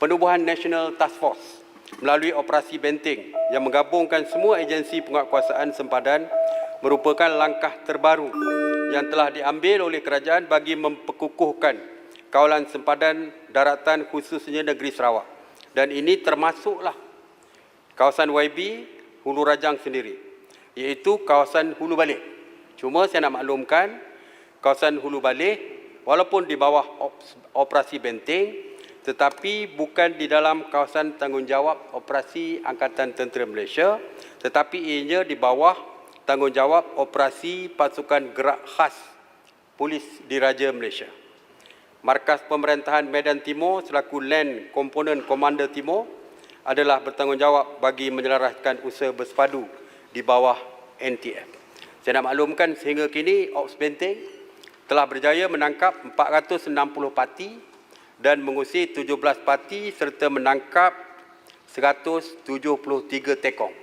Penubuhan National Task Force melalui operasi Benteng yang menggabungkan semua agensi penguatkuasaan sempadan merupakan langkah terbaru yang telah diambil oleh kerajaan bagi memperkukuhkan kawalan sempadan daratan khususnya negeri Sarawak. Dan ini termasuklah kawasan YB Hulu Rajang sendiri, iaitu kawasan Hulu Baleh. Cuma saya nak maklumkan, kawasan Hulu Baleh walaupun di bawah operasi Benteng, tetapi bukan di dalam kawasan tanggungjawab operasi Angkatan Tentera Malaysia, tetapi ianya di bawah tanggungjawab operasi Pasukan Gerak Khas Polis Diraja Malaysia. Markas Pemerintahan Medan Timur selaku Land Component Commander Timur adalah bertanggungjawab bagi menyelaraskan usaha bersepadu di bawah NTF. Saya nak maklumkan sehingga kini Ops Benteng telah berjaya menangkap 460 parti dan mengusir 17 parti serta menangkap 173 tekong.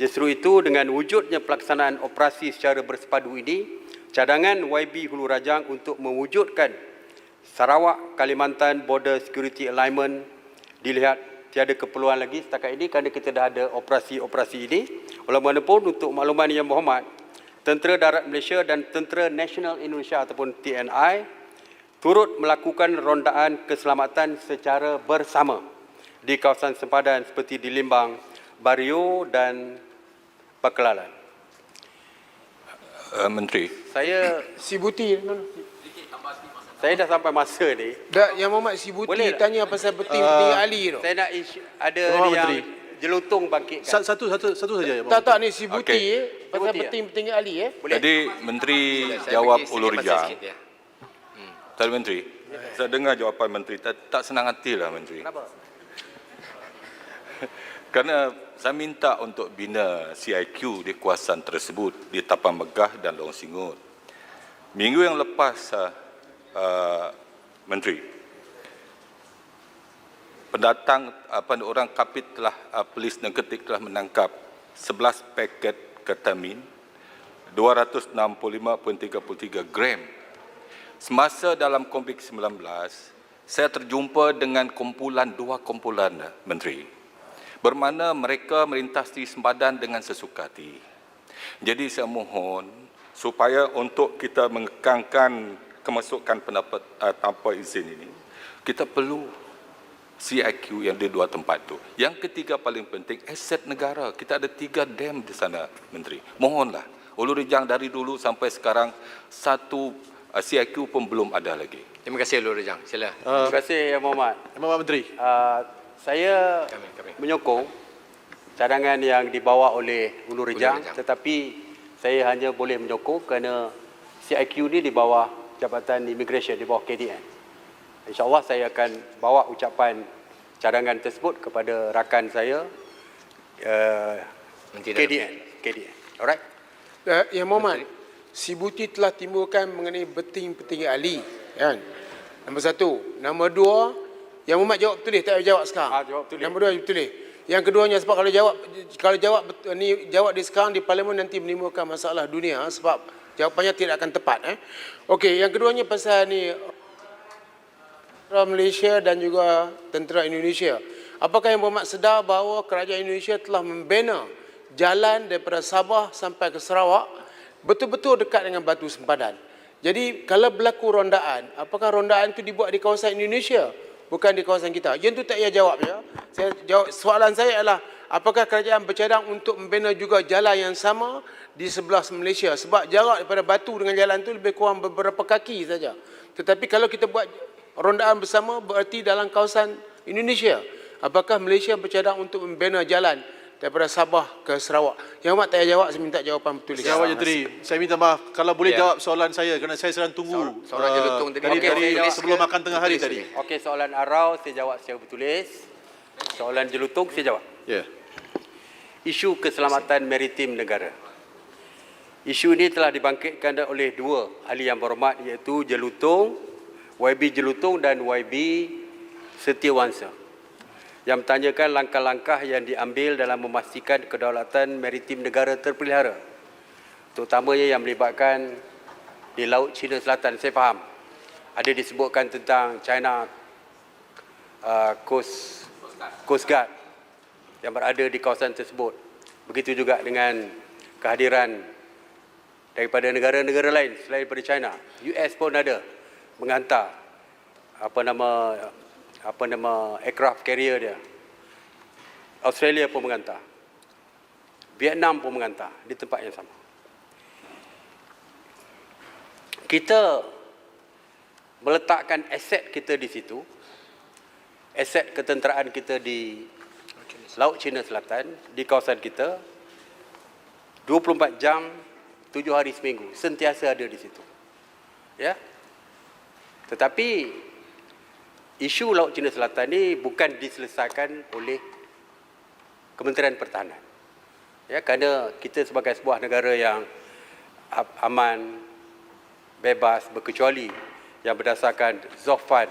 Justru itu, dengan wujudnya pelaksanaan operasi secara bersepadu ini, cadangan YB Hulu Rajang untuk mewujudkan Sarawak Kalimantan Border Security Alignment dilihat tiada keperluan lagi setakat ini kerana kita dah ada operasi-operasi ini. Walaupun untuk makluman Yang Berhormat, Tentera Darat Malaysia dan Tentera Nasional Indonesia ataupun TNI turut melakukan rondaan keselamatan secara bersama di kawasan sempadan seperti di Limbang, Bario dan Bakelalan. Menteri. Sibuti. Saya dah sampai masa ni. Dah, Yang Mohamad Sibuti Boleh tanya pasal peti-peti ahli tu. Saya nak ada yang jelutong bangkitkan. Satu saja. Tak, ni Sibuti Okey. pasal Sibuti, peti-peti ahli Boleh? Tadi Menteri Saya jawab bagi Hulu sikit masa Rejang. sikit, ya. Tadi Menteri, saya dengar jawapan Menteri, tak senang hatilah Menteri. Kenapa? Kerana saya minta untuk bina CIQ di kawasan tersebut, di Tapang Megah dan Long Singut. Minggu yang lepas, Menteri, pendatang orang kapit telah, polis narkotik telah menangkap 11 paket ketamin, 265.33 gram. Semasa dalam COVID-19, saya terjumpa dengan dua kumpulan, Menteri. Bermakna mereka melintasi sempadan dengan sesuka hati. Jadi saya mohon supaya untuk kita mengekangkan kemasukan pendapat tanpa izin ini, kita perlu CIQ yang di dua tempat itu. Yang ketiga paling penting, aset negara. Kita ada 3 dam di sana, Menteri. Mohonlah, Hulu Rejang dari dulu sampai sekarang, satu CIQ pun belum ada lagi. Terima kasih Hulu Rejang. Sila. Terima kasih Yang Berhormat. Yang Mohamad Menteri. Saya menyokong cadangan yang dibawa oleh Hulu Rejang, Rejang. tetapi saya hanya boleh menyokong kerana CIQ ni di bawah Jabatan Immigration, di bawah KDN. InsyaAllah saya akan bawa ucapan cadangan tersebut kepada rakan saya, KDN. Alright? Yang Mohamad, Sibuti telah timbulkan mengenai beting-beting ahli, kan? Nombor 1. Nombor 2, Yang Mohamad jawab betul, tak payah jawab sekarang. Jawab betul. Nombor 2 betul. Yang keduanya, sebab kalau jawab di sekarang di parlimen nanti menimbulkan masalah dunia, sebab Jawapannya tidak akan tepat. Okey, yang keduanya pasal ni tentera Malaysia dan juga tentera Indonesia. Apakah Yang Berhormat sedar bahawa kerajaan Indonesia telah membina jalan daripada Sabah sampai ke Sarawak betul-betul dekat dengan Batu Sempadan. Jadi kalau berlaku rondaan, apakah rondaan itu dibuat di kawasan Indonesia, bukan di kawasan kita? Yang itu tak payah jawab ya. Saya jawab, soalan saya adalah apakah kerajaan bercadang untuk membina juga jalan yang sama di sebelah Malaysia, sebab jarak daripada Batu dengan jalan itu lebih kurang beberapa kaki saja. Tetapi kalau kita buat rondaan bersama berarti dalam kawasan Indonesia, apakah Malaysia bercadang untuk membina jalan daripada Sabah ke Sarawak? Yang Amat tak payah jawab, saya minta jawapan bertulis. Jawab Menteri, saya minta maaf kalau boleh jawab soalan saya kerana saya sedang tunggu Soalan jelutong tadi. dari sebelum makan tengah hari tadi. Okey, soalan arau saya jawab secara bertulis. Soalan jelutong saya jawab. Ya. Isu keselamatan maritim negara. Isu ini telah dibangkitkan oleh dua ahli yang berhormat, iaitu Jelutong, YB Jelutong dan YB Setiawangsa, yang bertanyakan langkah-langkah yang diambil dalam memastikan kedaulatan maritim negara terpelihara, terutamanya yang melibatkan di Laut Cina Selatan. Saya faham ada disebutkan tentang China Coast Guard yang berada di kawasan tersebut. Begitu juga dengan kehadiran daripada negara-negara lain selain daripada China. US pun ada menghantar apa nama aircraft carrier dia. Australia pun menghantar. Vietnam pun menghantar di tempat yang sama. Kita meletakkan aset kita di situ. Aset ketenteraan kita di Laut Cina Selatan, di kawasan kita, 24 jam 7 hari seminggu, sentiasa ada di situ. Ya. Tetapi isu Laut Cina Selatan ni bukan diselesaikan oleh Kementerian Pertahanan. Ya, kerana kita sebagai sebuah negara yang aman, bebas, berkecuali, yang berdasarkan Zohfan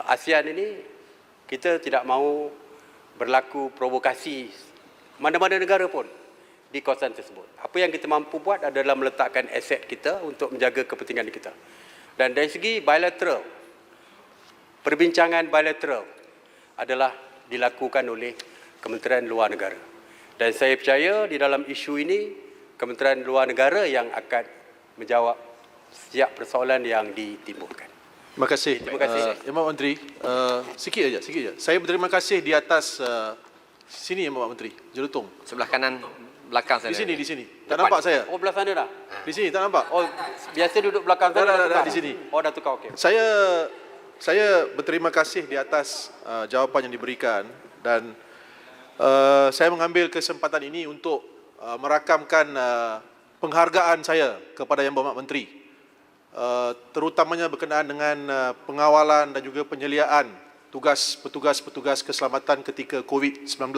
ASEAN ini, kita tidak mahu berlaku provokasi mana-mana negara pun di kawasan tersebut. Apa yang kita mampu buat adalah meletakkan aset kita untuk menjaga kepentingan kita. Dan dari segi bilateral, perbincangan bilateral adalah dilakukan oleh Kementerian Luar Negara. Dan saya percaya di dalam isu ini, Kementerian Luar Negara yang akan menjawab setiap persoalan yang ditimbulkan. Terima kasih. Terima kasih. Yang Berhormat Menteri, sikit aja. Saya berterima kasih di atas sini Yang Berhormat Menteri, Jelutong. Sebelah kanan belakang saya. Di sini. Tak nampak saya. Oh, belah sana dah? Di sini tak nampak. Oh, biasa duduk belakang sana. Dah, di sini. Oh, dah tukar, okey. Saya berterima kasih di atas jawapan yang diberikan, dan saya mengambil kesempatan ini untuk merakamkan penghargaan saya kepada Yang Berhormat Menteri, terutamanya berkenaan dengan pengawalan dan juga penyeliaan petugas-petugas keselamatan ketika COVID-19.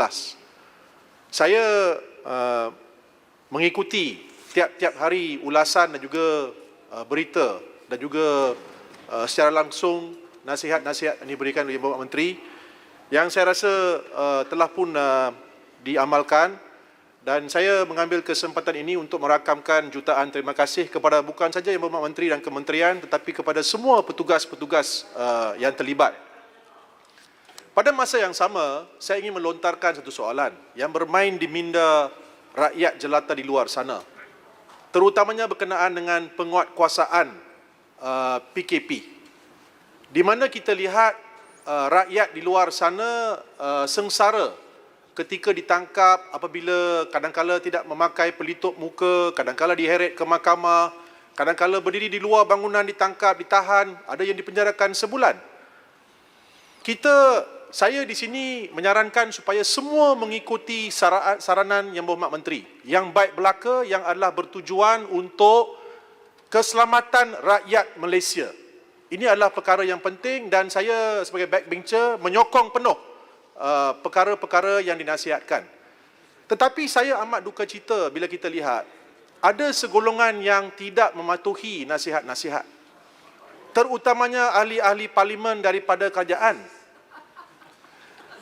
Saya mengikuti tiap-tiap hari ulasan dan juga berita dan juga secara langsung nasihat-nasihat yang diberikan oleh Yang Berhormat Menteri, yang saya rasa telah pun diamalkan, dan saya mengambil kesempatan ini untuk merakamkan jutaan terima kasih kepada bukan saja Yang Berhormat Menteri dan kementerian, tetapi kepada semua petugas-petugas yang terlibat. Pada masa yang sama, saya ingin melontarkan satu soalan yang bermain di minda rakyat jelata di luar sana, terutamanya berkenaan dengan penguatkuasaan PKP, di mana kita lihat rakyat di luar sana sengsara ketika ditangkap apabila kadang-kala tidak memakai pelitup muka, kadang-kala diheret ke mahkamah, kadang-kala berdiri di luar bangunan ditangkap, ditahan, ada yang dipenjarakan sebulan. Saya di sini menyarankan supaya semua mengikuti saranan Yang Berhormat Menteri yang baik belaka, yang adalah bertujuan untuk keselamatan rakyat Malaysia. Ini adalah perkara yang penting, dan saya sebagai backbencher menyokong penuh perkara-perkara yang dinasihatkan. Tetapi saya amat duka cita bila kita lihat ada segolongan yang tidak mematuhi nasihat-nasihat, terutamanya ahli-ahli parlimen daripada kerajaan.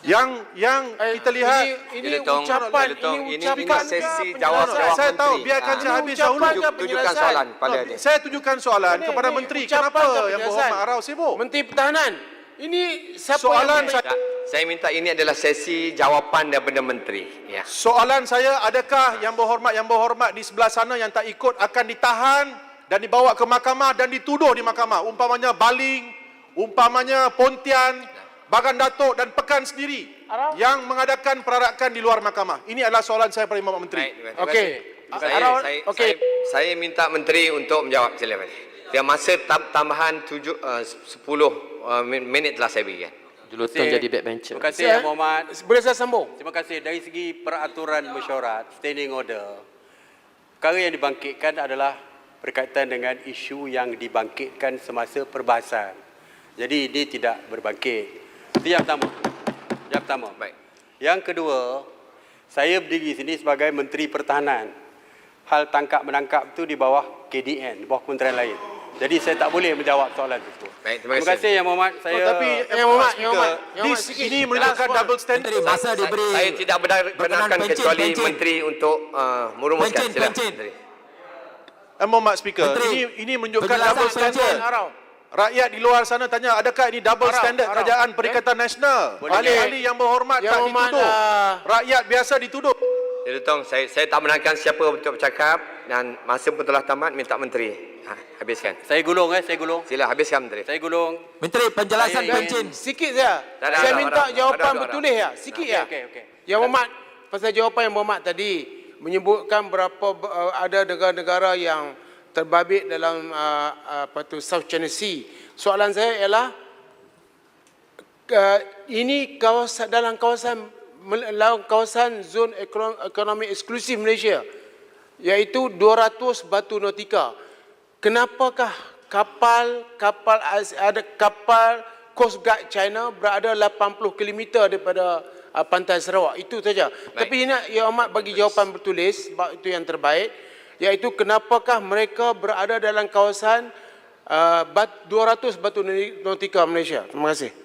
Yang kita lihat ini ucapan, ini ucapan sesi ke jawab penjelasan? saya tahu menteri. biarkan saya habis dahulu. Tunjukkan soalan pada dia. Saya tunjukkan soalan Ini kepada menteri. ucapan Kenapa ke yang penjelasan? berhormat Arau sibuk? Menteri Pertahanan. Ini siapa Soalan yang saya, Saya minta ini adalah sesi jawapan daripada menteri. Ya. soalan saya, adakah yang berhormat di sebelah sana yang tak ikut akan ditahan dan dibawa ke mahkamah dan dituduh di mahkamah, umpamanya Baling, umpamanya Pontian, Bagan Datuk dan Pekan sendiri yang mengadakan perarakan di luar mahkamah. Ini adalah soalan saya kepada Bapak Menteri. Okey. Saya minta menteri untuk menjawab. Silakan. Yang masa tambahan 10 minit telah saya berikan. Julutun jadi backbencher. Terima kasih Yang Berhormat. Boleh saya sambung? Terima kasih. Dari segi peraturan mesyuarat, standing order, perkara yang dibangkitkan adalah berkaitan dengan isu yang dibangkitkan semasa perbahasan. Jadi ini tidak berbangkit. Itu yang pertama. Yang pertama. Baik. Yang kedua, saya berdiri sini sebagai Menteri Pertahanan. Hal tangkap-menangkap itu di bawah KDN, di bawah kementerian lain. Jadi saya tak boleh menjawab soalan itu. Baik, terima kasih Yang Berhormat. Saya Tapi Yang Berhormat, sikit. ini menunjukkan double standard. Menteri, masa diberi Saya tidak benarkan kecuali menteri untuk merumuskan. Silakan. Menteri. Mohon Speaker, Menteri, ini menunjukkan penjelasan double standard. Rakyat di luar sana tanya, adakah ini double standard kerajaan Perikatan Nasional? Ahli-ahli yang berhormat tak dituduh. Rakyat biasa dituduh. Jadi tolong, saya tak benarkan siapa untuk bercakap dan masa pun telah tamat, minta menteri. Habiskan. Saya gulung saya gulung. Sila habiskan menteri. Saya gulung. Menteri penjelasan Saya ingin- pencin. Sikit saja. Tak ada, Saya ada, minta ada, jawapan ada. bertulis ya. Sikit ya. Okey. Yang Berhormat, pasal jawapan Yang Berhormat tadi menyebutkan berapa ada negara-negara yang terbabit dalam South China Sea. Soalan saya ialah ini dalam kawasan zon ekonomi eksklusif Malaysia, iaitu 200 batu nautika. Kenapakah kapal Coast Guard China berada 80 km daripada pantai Sarawak? Itu saja. Tapi ini Yang Amat bagi jawapan bertulis, sebab itu yang terbaik, iaitu kenapakah mereka berada dalam kawasan 200 batu nautika Malaysia. Terima kasih.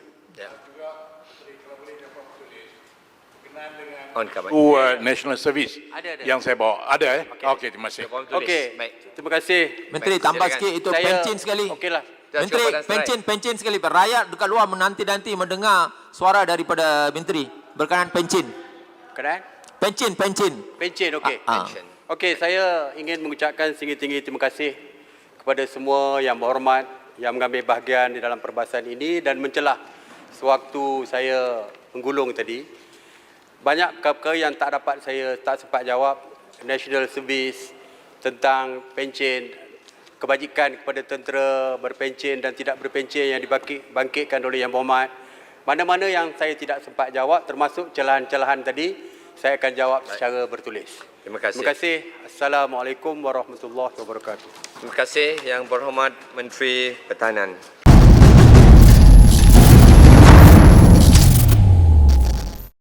National Service Ada. yang saya bawa. Ada Okey, terima kasih. Okey. Terima kasih. Menteri tambah sikit itu pencin sekali. Okeylah. Menteri pencin sekali. Rakyat dekat luar menanti-nanti mendengar suara daripada menteri berkenaan pencin. Kenan? Pencin. Pencin, okey. Okey, saya ingin mengucapkan tinggi-tinggi terima kasih kepada semua yang berhormat yang mengambil bahagian di dalam perbahasan ini dan mencelah sewaktu saya menggulung tadi. Banyak perkara yang tak sempat jawab, National Service, tentang pencen, kebajikan kepada tentera berpencen dan tidak berpencen yang dibangkitkan oleh Yang Berhormat. Mana-mana yang saya tidak sempat jawab, termasuk celahan-celahan tadi, saya akan jawab secara bertulis. Terima kasih. Terima kasih. Assalamualaikum warahmatullahi wabarakatuh. Terima kasih Yang Berhormat Menteri Pertahanan.